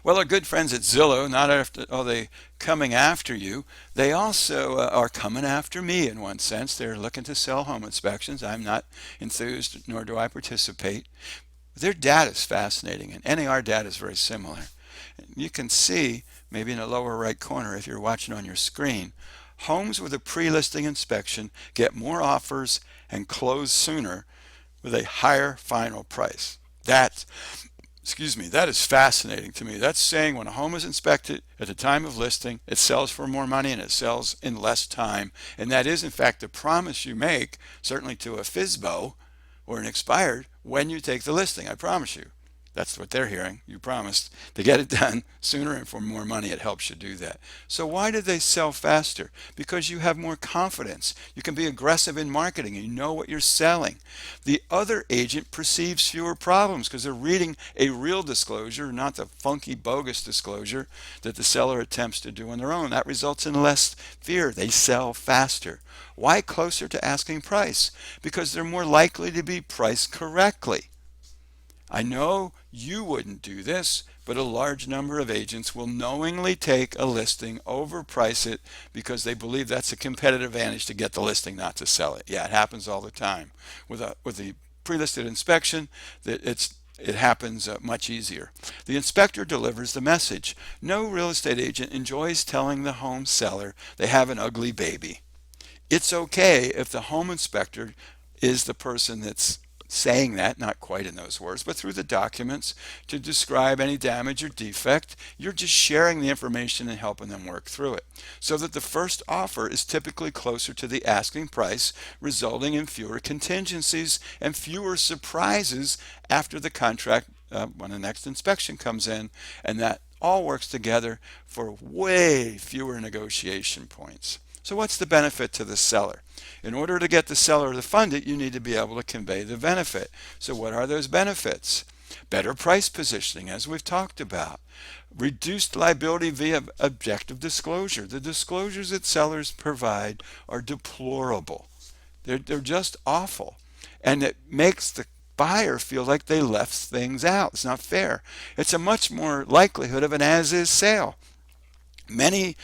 Well, our good friends at Zillow, not after are they coming after you, they also are coming after me in one sense. They're looking to sell home inspections. I'm not enthused, nor do I participate. Their data is fascinating, and NAR data is very similar. You can see, maybe in the lower right corner if you're watching on your screen, homes with a pre-listing inspection get more offers and close sooner with a higher final price. That is fascinating to me. That's saying when a home is inspected at the time of listing, it sells for more money and it sells in less time. And that is, in fact, the promise you make, certainly to a FSBO or an expired, when you take the listing. I promise you. That's what they're hearing. You promised to get it done sooner and for more money. It helps you do that. So why do they sell faster? Because you have more confidence. You can be aggressive in marketing. You know what you're selling. The other agent perceives fewer problems because they're reading a real disclosure, not the funky, bogus disclosure that the seller attempts to do on their own. That results in less fear. They sell faster. Why closer to asking price? Because they're more likely to be priced correctly. I know you wouldn't do this, but a large number of agents will knowingly take a listing, overprice it, because they believe that's a competitive advantage to get the listing, not to sell it. Yeah, it happens all the time. With the pre-listed inspection, it happens much easier. The inspector delivers the message. No real estate agent enjoys telling the home seller they have an ugly baby. It's okay if the home inspector is the person that's saying that, not quite in those words, but through the documents to describe any damage or defect. You're just sharing the information and helping them work through it. So that the first offer is typically closer to the asking price, resulting in fewer contingencies and fewer surprises after the contract when the next inspection comes in, and that all works together for way fewer negotiation points. So what's the benefit to the seller? In order to get the seller to fund it, you need to be able to convey the benefit. So what are those benefits? Better price positioning, as we've talked about. Reduced liability via objective disclosure. The disclosures that sellers provide are deplorable. They're just awful. And it makes the buyer feel like they left things out. It's not fair. It's a much more likelihood of an as-is sale. Many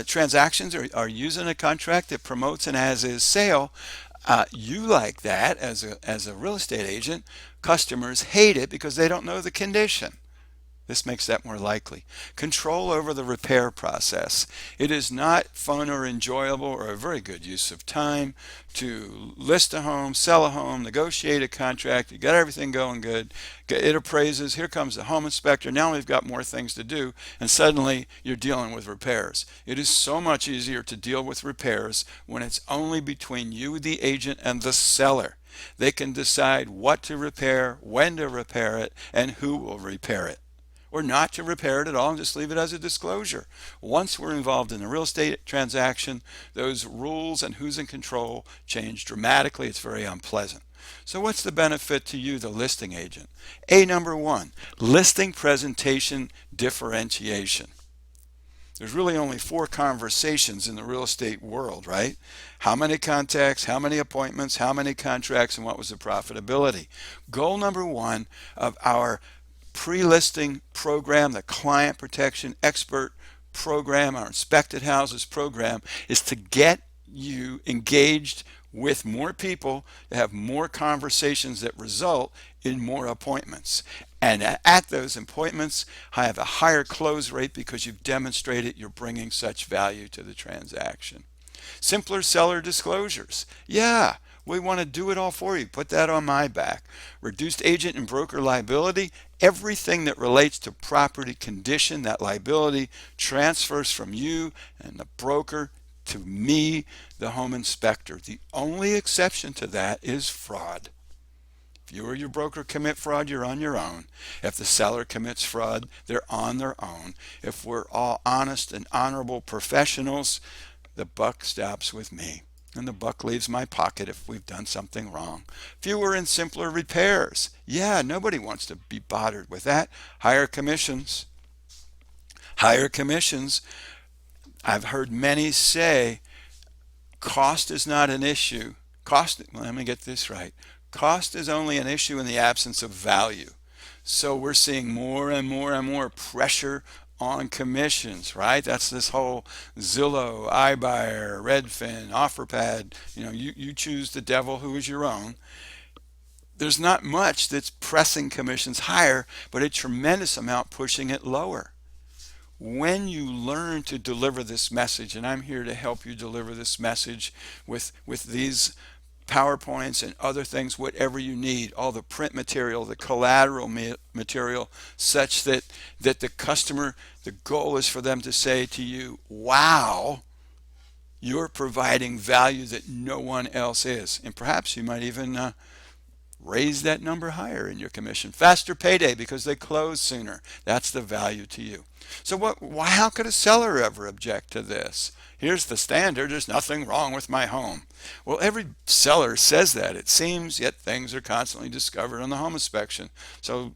transactions are using a contract that promotes an as-is sale. You like that as a real estate agent. Customers hate it because they don't know the condition. This makes that more likely. Control over the repair process. It is not fun or enjoyable or a very good use of time to list a home, sell a home, negotiate a contract. You got everything going good. It appraises. Here comes the home inspector. Now we've got more things to do, and suddenly you're dealing with repairs. It is so much easier to deal with repairs when it's only between you, the agent, and the seller. They can decide what to repair, when to repair it, and who will repair it. Or not to repair it at all and just leave it as a disclosure. Once we're involved in a real estate transaction, those rules and who's in control change dramatically. It's very unpleasant. So what's the benefit to you, the listing agent? Number one, listing presentation differentiation. There's really only 4 conversations in the real estate world, right? How many contacts, how many appointments, how many contracts, and what was the profitability? Goal number 1 of our pre-listing program, the client protection expert program, our inspected houses program, is to get you engaged with more people, to have more conversations that result in more appointments. And at those appointments, I have a higher close rate because you've demonstrated you're bringing such value to the transaction. Simpler seller disclosures. Yeah, we want to do it all for you. Put that on my back. Reduced agent and broker liability. Everything that relates to property condition, that liability transfers from you and the broker to me, the home inspector. The only exception to that is fraud. If you or your broker commit fraud, you're on your own. If the seller commits fraud, they're on their own. If we're all honest and honorable professionals, the buck stops with me. And the buck leaves my pocket if we've done something wrong. Fewer and simpler repairs. Yeah, nobody wants to be bothered with that. Higher commissions. Higher commissions. I've heard many say cost is not an issue. Let me get this right. Cost is only an issue in the absence of value. So we're seeing more and more and more pressure on commissions, right? That's this whole Zillow, iBuyer, Redfin, OfferPad. You choose the devil who is your own. There's not much that's pressing commissions higher, but a tremendous amount pushing it lower. When you learn to deliver this message, and I'm here to help you deliver this message with these PowerPoints and other things, whatever you need, all the print material, the collateral material, such that the customer, the goal is for them to say to you, wow, you're providing value that no one else is. And perhaps you might even raise that number higher in your commission. Faster payday because they close sooner. That's the value to you. So how could a seller ever object to this? Here's the standard. There's nothing wrong with my home. Well, every seller says that, it seems, yet things are constantly discovered on the home inspection. So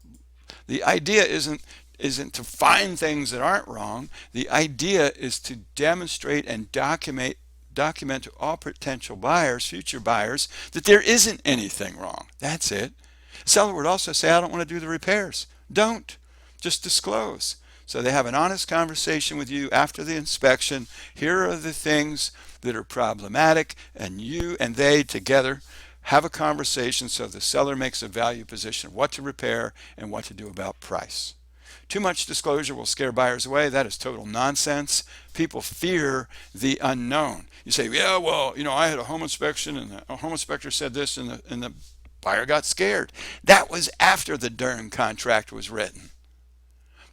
the idea isn't to find things that aren't wrong. The idea is to demonstrate and document to all potential buyers, future buyers, that there isn't anything wrong. That's it. The seller would also say, I don't want to do the repairs. Don't. Just disclose. So they have an honest conversation with you after the inspection. Here are the things that are problematic, and you and they together have a conversation so the seller makes a value position of what to repair and what to do about price. Too much disclosure will scare buyers away. That is total nonsense. People fear the unknown. You say, yeah, well, I had a home inspection and the home inspector said this and the buyer got scared. That was after the darn contract was written.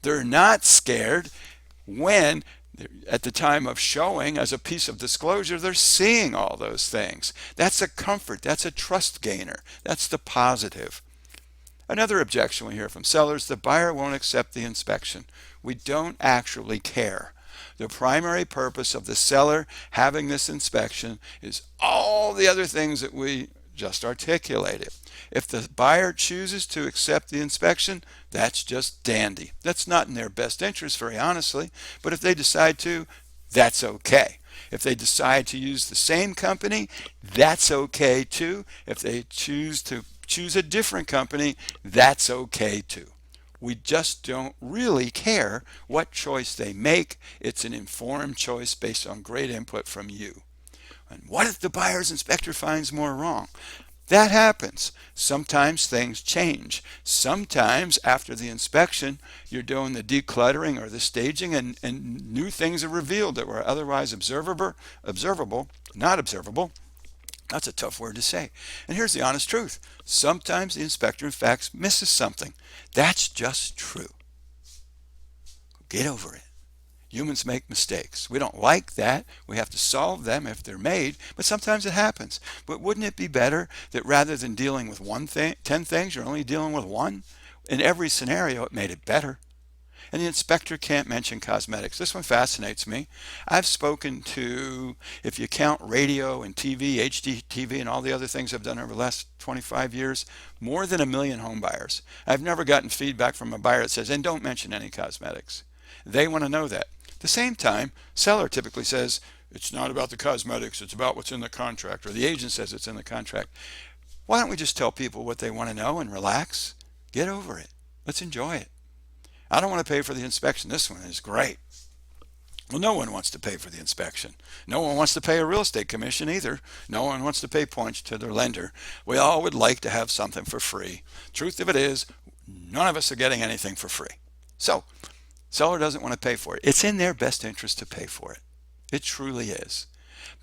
They're not scared when, at the time of showing, as a piece of disclosure, they're seeing all those things. That's a comfort. That's a trust gainer. That's the positive. Another objection we hear from sellers, the buyer won't accept the inspection. We don't actually care. The primary purpose of the seller having this inspection is all the other things that we just articulated. If the buyer chooses to accept the inspection, that's just dandy. That's not in their best interest, very honestly, but if they decide to, that's okay. If they decide to use the same company, that's okay too. If they choose a different company, that's okay too. We just don't really care what choice they make. It's an informed choice based on great input from you. And what if the buyer's inspector finds more wrong? That happens. Sometimes things change. Sometimes after the inspection, you're doing the decluttering or the staging and new things are revealed that were otherwise observable, not observable. That's a tough word to say. And here's the honest truth. Sometimes the inspector, in fact, misses something. That's just true. Get over it. Humans make mistakes. We don't like that. We have to solve them if they're made, but sometimes it happens. But wouldn't it be better that rather than dealing with 10 things, you're only dealing with one? In every scenario, it made it better. And the inspector can't mention cosmetics. This one fascinates me. I've spoken to, if you count radio and TV, HDTV, and all the other things I've done over the last 25 years, more than 1 million home buyers. I've never gotten feedback from a buyer that says, and don't mention any cosmetics. They want to know that. At the same time, seller typically says, it's not about the cosmetics, it's about what's in the contract, or the agent says it's in the contract. Why don't we just tell people what they want to know and relax? Get over it. Let's enjoy it. I don't want to pay for the inspection. This one is great. Well, no one wants to pay for the inspection. No one wants to pay a real estate commission either. No one wants to pay points to their lender. We all would like to have something for free. Truth of it is, none of us are getting anything for free. So, seller doesn't want to pay for it. It's in their best interest to pay for it. It truly is.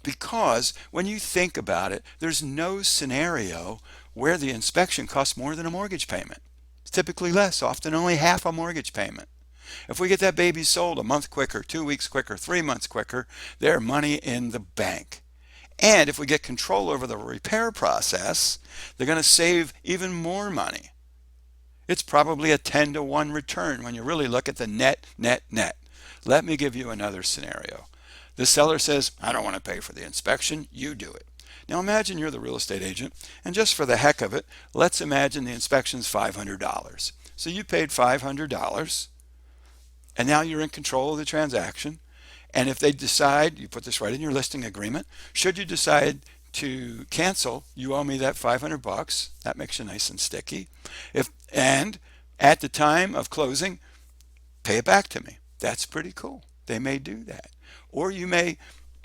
Because when you think about it, there's no scenario where the inspection costs more than a mortgage payment. It's typically less, often only half a mortgage payment. If we get that baby sold a month quicker, 2 weeks quicker, 3 months quicker, there's money in the bank. And if we get control over the repair process, they're going to save even more money. It's probably a 10 to 1 return when you really look at the net, net, net. Let me give you another scenario. The seller says, I don't want to pay for the inspection, you do it. Now imagine you're the real estate agent, and just for the heck of it, let's imagine the inspection's $500. So you paid $500, and now you're in control of the transaction. And if they decide, you put this right in your listing agreement, should you decide to cancel, you owe me that 500 bucks. That makes you nice and sticky. And at the time of closing, pay it back to me. That's pretty cool. They may do that. Or you may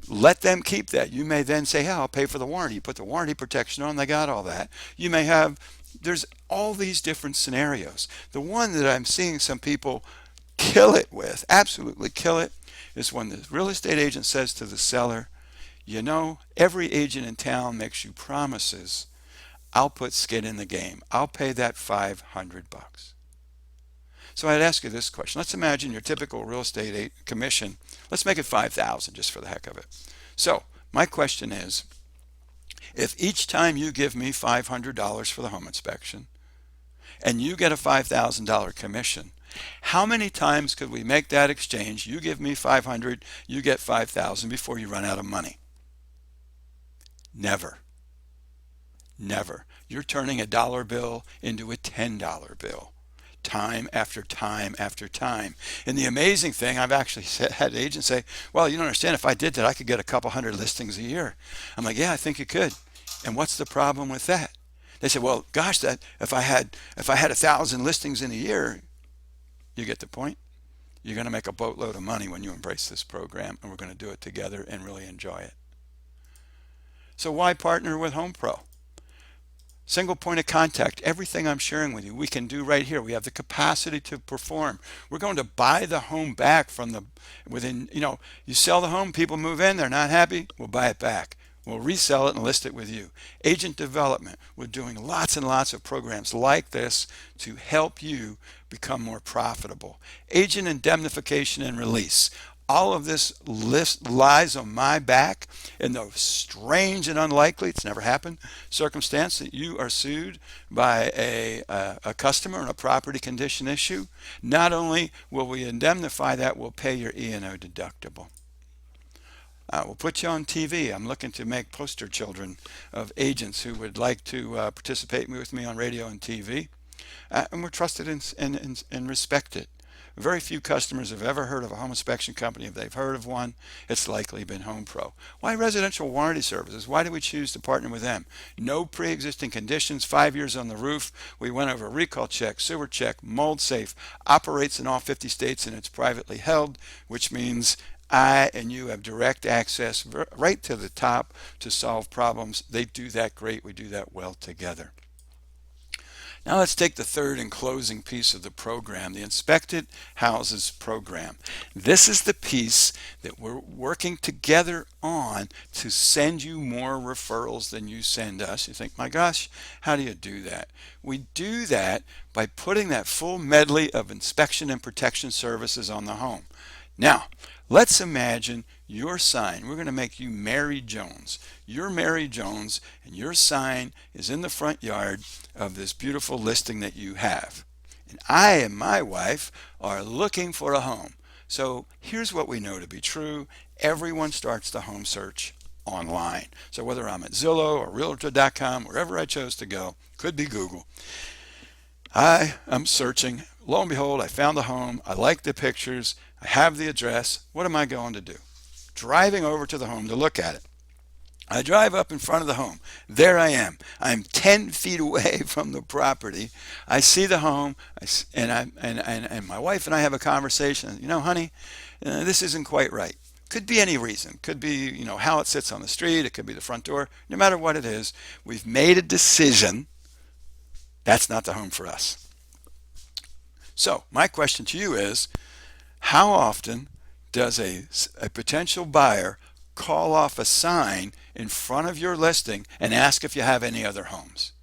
let them keep that. You may then say, yeah, I'll pay for the warranty. You put the warranty protection on, they got all that. You may have, there's all these different scenarios. The one that I'm seeing some people kill it with, absolutely kill it, is when the real estate agent says to the seller, you know, every agent in town makes you promises. I'll put skin in the game. I'll pay that 500 bucks. So I'd ask you this question. Let's imagine your typical real estate commission. Let's make it 5,000 just for the heck of it. So my question is, if each time you give me $500 for the home inspection and you get a $5,000 commission, how many times could we make that exchange? You give me 500, you get 5,000 before you run out of money? Never. Never. You're turning a dollar bill into a $10 bill. Time after time after time. And the amazing thing, I've actually had agents say, well, you don't understand, if I did that, I could get a couple hundred listings a year. I'm like, yeah, I think you could. And what's the problem with that? They said, well, gosh, that if I had 1,000 listings in a year, you get the point? You're going to make a boatload of money when you embrace this program, and we're going to do it together and really enjoy it. So why partner with HomePro? Single point of contact. Everything I'm sharing with you, we can do right here. We have the capacity to perform. We're going to buy the home back from you sell the home, people move in, they're not happy, we'll buy it back. We'll resell it and list it with you. Agent development. We're doing lots and lots of programs like this to help you become more profitable. Agent indemnification and release. All of this list lies on my back in the strange and unlikely, it's never happened, circumstance that you are sued by a customer on a property condition issue. Not only will we indemnify that, we'll pay your E&O deductible. We'll put you on TV. I'm looking to make poster children of agents who would like to participate with me on radio and TV. And we're trusted and respected. Very few customers have ever heard of a home inspection company. If they've heard of one, it's likely been HomePro. Why residential warranty services? Why did we choose to partner with them? No pre-existing conditions, 5 years on the roof. We went over recall check, sewer check, mold safe, operates in all 50 states, and it's privately held, which means I and you have direct access right to the top to solve problems. They do that great. We do that well together. Now let's take the third and closing piece of the program, the Inspected Houses program. This is the piece that we're working together on to send you more referrals than you send us. You think, my gosh, how do you do that? We do that by putting that full medley of inspection and protection services on the home. Now, let's imagine your sign. We're going to make you Mary Jones. You're Mary Jones, and your sign is in the front yard of this beautiful listing that you have. And I and my wife are looking for a home. So here's what we know to be true. Everyone starts the home search online. So whether I'm at Zillow or Realtor.com, wherever I chose to go, could be Google, I am searching. Lo and behold, I found the home. I like the pictures. I have the address. What am I going to do? Driving over to the home to look at it. I drive up in front of the home. There I am. I'm 10 feet away from the property. I see the home, and my wife and I have a conversation. You know, honey, this isn't quite right. Could be any reason. Could be, how it sits on the street. It could be the front door. No matter what it is, we've made a decision. That's not the home for us. So my question to you is, how often does a potential buyer call off a sign in front of your listing and ask if you have any other homes?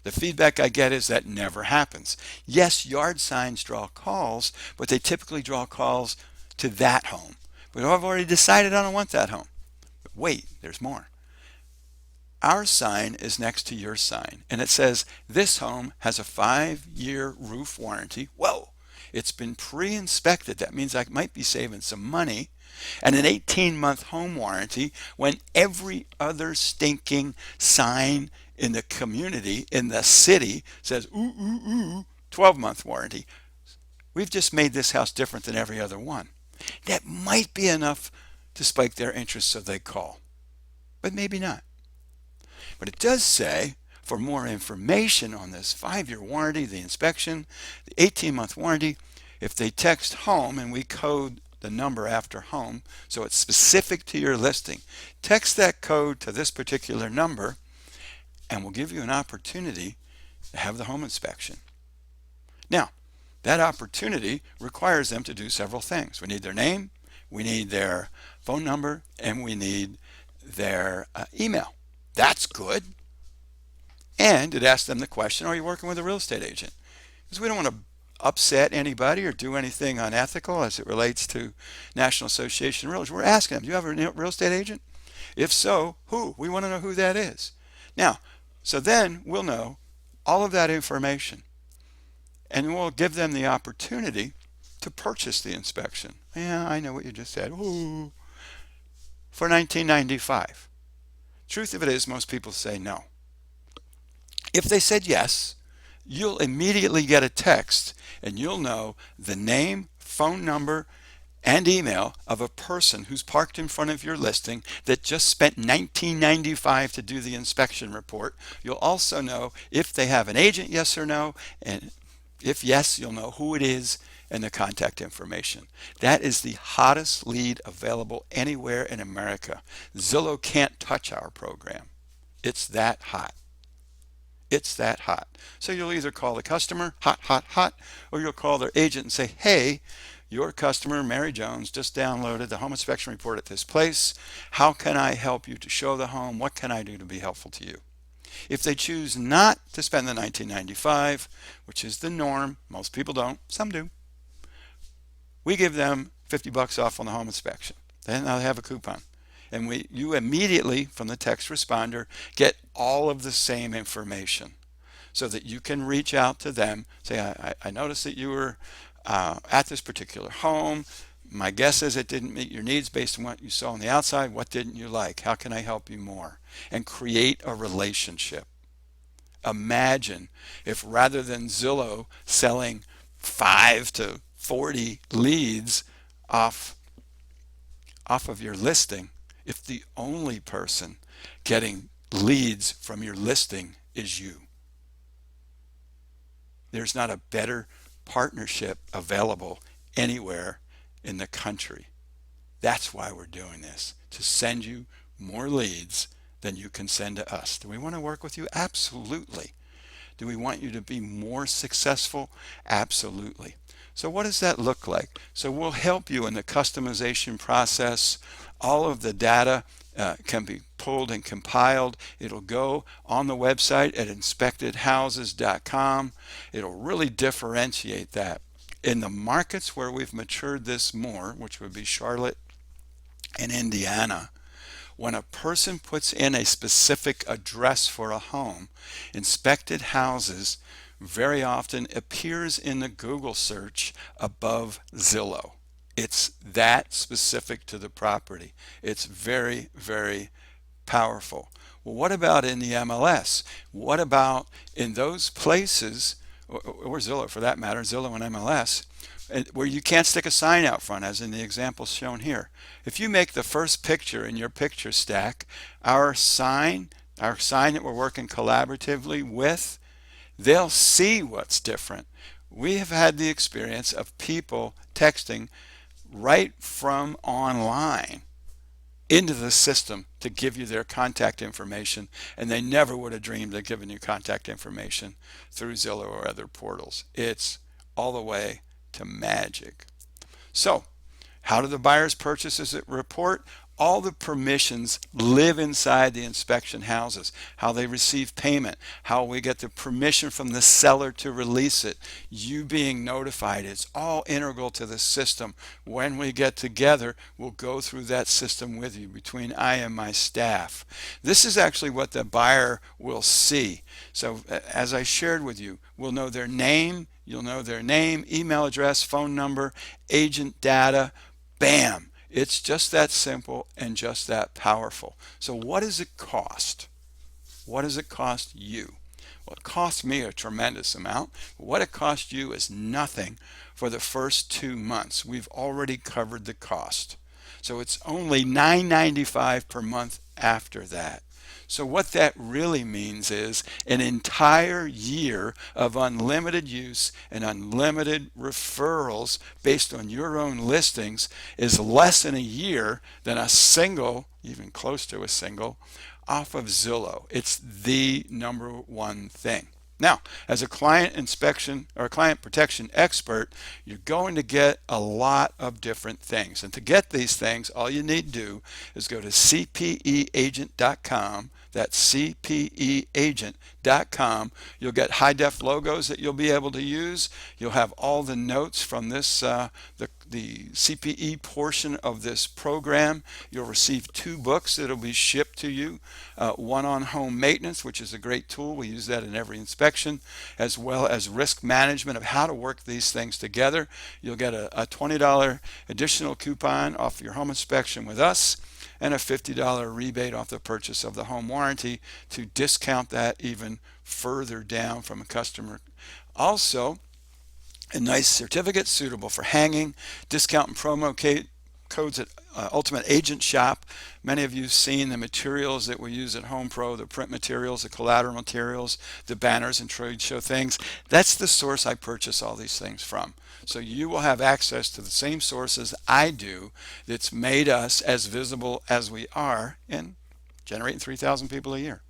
The feedback I get is that never happens. Yes, yard signs draw calls, but they typically draw calls to that home. But I've already decided I don't want that home. But wait, there's more. Our sign is next to your sign, and it says, this home has a 5-year roof warranty. Whoa, it's been pre-inspected. That means I might be saving some money. And an 18-month home warranty, when every other stinking sign in the community, in the city, says, ooh, ooh, ooh, 12-month warranty. We've just made this house different than every other one. That might be enough to spike their interest so they call, but maybe not. But it does say, for more information on this 5-year warranty, the inspection, the 18-month warranty, if they text home, and we code the number after home, so it's specific to your listing, text that code to this particular number, and we'll give you an opportunity to have the home inspection. Now, that opportunity requires them to do several things. We need their name, we need their phone number, and we need their email. That's good. And it asks them the question, are you working with a real estate agent? Because we don't want to upset anybody or do anything unethical as it relates to National Association of Realtors. We're asking them, do you have a real estate agent? If so, who? We want to know who that is. Now, so then we'll know all of that information, and we'll give them the opportunity to purchase the inspection. Yeah, I know what you just said. Ooh, for $19.95. Truth of it is, most people say no. If they said yes, you'll immediately get a text, and you'll know the name, phone number, and email of a person who's parked in front of your listing that just spent $19.95 to do the inspection report. You'll also know if they have an agent, yes or no, and if yes, you'll know who it is and the contact information. That is the hottest lead available anywhere in America. Zillow can't touch our program. It's that hot. It's that hot. So you'll either call the customer, hot, hot, hot, or you'll call their agent and say, hey, your customer, Mary Jones, just downloaded the home inspection report at this place. How can I help you to show the home? What can I do to be helpful to you? If they choose not to spend the $19.95, which is the norm, most people don't, some do, we give them $50 off on the home inspection. Then they'll have a coupon. And you immediately, from the text responder, get all of the same information so that you can reach out to them, say, I noticed that you were at this particular home. My guess is it didn't meet your needs based on what you saw on the outside. What didn't you like? How can I help you more? And create a relationship. Imagine if, rather than Zillow selling 5 to 40 leads off of your listing, if the only person getting leads from your listing is you. There's not a better partnership available anywhere in the country. That's why we're doing this, to send you more leads than you can send to us. Do we want to work with you? Absolutely. Do we want you to be more successful? Absolutely. So what does that look like? So we'll help you in the customization process. All of the data can be pulled and compiled. It'll go on the website at inspectedhouses.com. It'll really differentiate that. In the markets where we've matured this more, which would be Charlotte and Indiana, when a person puts in a specific address for a home, Inspected Houses very often appears in the Google search above Zillow. It's that specific to the property. It's very, very powerful. Well, what about in the MLS? What about in those places, or Zillow for that matter, Zillow and MLS, where you can't stick a sign out front, as in the example shown here? If you make the first picture in your picture stack our sign that we're working collaboratively with, they'll see what's different. We have had the experience of people texting right from online into the system to give you their contact information, and they never would have dreamed of giving you contact information through Zillow or other portals. It's all the way to magic. So how do the buyers' purchases report? all the permissions live inside the inspection houses, how they receive payment, how we get the permission from the seller to release it, you being notified. It's all integral to the system. When we get together, we'll go through that system with you between I and my staff. This is actually what the buyer will see. So as I shared with you, we'll know their name, you'll know their name, email address, phone number, agent data, bam. It's just that simple and just that powerful. So what does it cost? What does it cost you? Well, it costs me a tremendous amount. What it costs you is nothing for the first 2 months. We've already covered the cost. So it's only $9.95 per month after that. So what that really means is an entire year of unlimited use and unlimited referrals based on your own listings is less than a year than a single, even close to a single, off of Zillow. It's the number one thing. Now, as a client inspection or client protection expert, you're going to get a lot of different things. And to get these things, all you need to do is go to cpeagent.com. That's cpeagent.com. You'll get high-def logos that you'll be able to use. You'll have all the notes from this, the CPE portion of this program. You'll receive 2 books that will be shipped to you. One on home maintenance, which is a great tool. We use that in every inspection, as well as risk management of how to work these things together. You'll get a $20 additional coupon off your home inspection with us, and a $50 rebate off the purchase of the home warranty to discount that even further down from a customer. Also, a nice certificate suitable for hanging, discount and promo codes at Ultimate Agent Shop. Many of you have seen the materials that we use at Home Pro, the print materials, the collateral materials, the banners and trade show things. That's the source I purchase all these things from. So you will have access to the same sources I do that's made us as visible as we are in generating 3,000 people a year.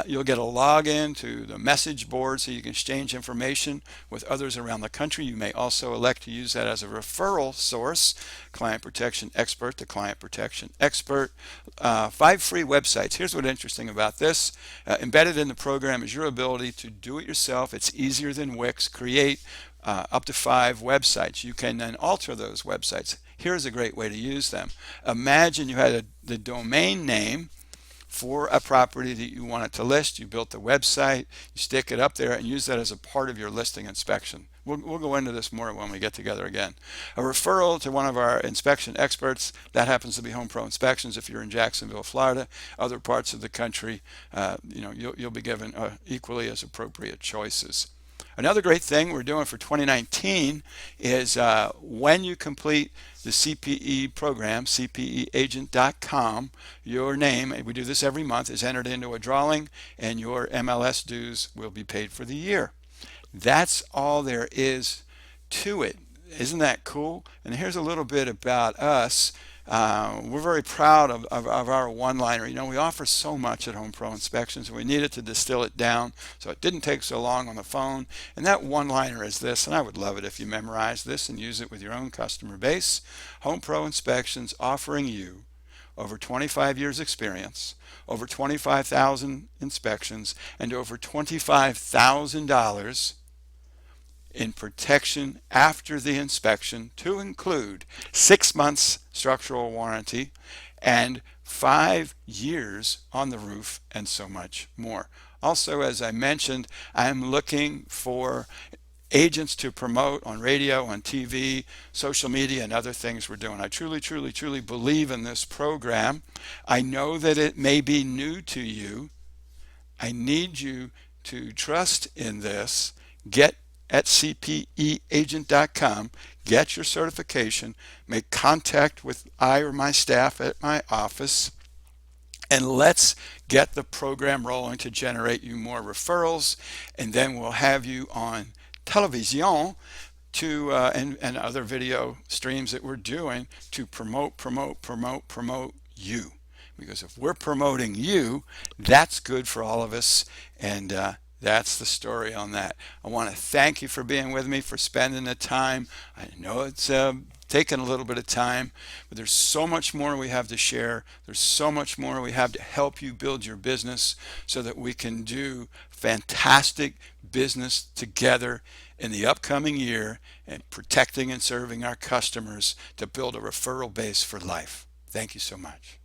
You'll get a login to the message board so you can exchange information with others around the country. You may also elect to use that as a referral source. Client Protection Expert to Client Protection Expert. 5 free websites. Here's what's interesting about this. Embedded in the program is your ability to do it yourself. It's easier than Wix. Create up to 5 websites. You can then alter those websites. Here's a great way to use them. Imagine you had the domain name for a property that you wanted to list. You built the website, you stick it up there and use that as a part of your listing inspection. We'll go into this more when we get together again. A referral to one of our inspection experts, that happens to be Home Pro Inspections if you're in Jacksonville, Florida. Other parts of the country, you'll be given equally as appropriate choices. Another great thing we're doing for 2019 is when you complete the CPE program, cpeagent.com, your name, and we do this every month, is entered into a drawing and your MLS dues will be paid for the year. That's all there is to it. Isn't that cool? And here's a little bit about us. We're very proud of our one-liner. You know, we offer so much at Home Pro Inspections, and we needed to distill it down so it didn't take so long on the phone. And that one-liner is this, and I would love it if you memorize this and use it with your own customer base. Home Pro Inspections offering you over 25 years experience, over 25,000 inspections, and over $25,000 in protection after the inspection, to include 6 months structural warranty and 5 years on the roof, and so much more. Also, as I mentioned, I'm looking for agents to promote on radio, on TV, social media, and other things we're doing. I truly, truly, truly believe in this program. I know that it may be new to you. I need you to trust in this. Get at cpeagent.com, get your certification, make contact with I or my staff at my office, and let's get the program rolling to generate you more referrals, and then we'll have you on television to and other video streams that we're doing to promote you. Because if we're promoting you, that's good for all of us, and that's the story on that. I want to thank you for being with me, for spending the time. I know it's taken a little bit of time, but there's so much more we have to share. There's so much more we have to help you build your business so that we can do fantastic business together in the upcoming year and protecting and serving our customers to build a referral base for life. Thank you so much.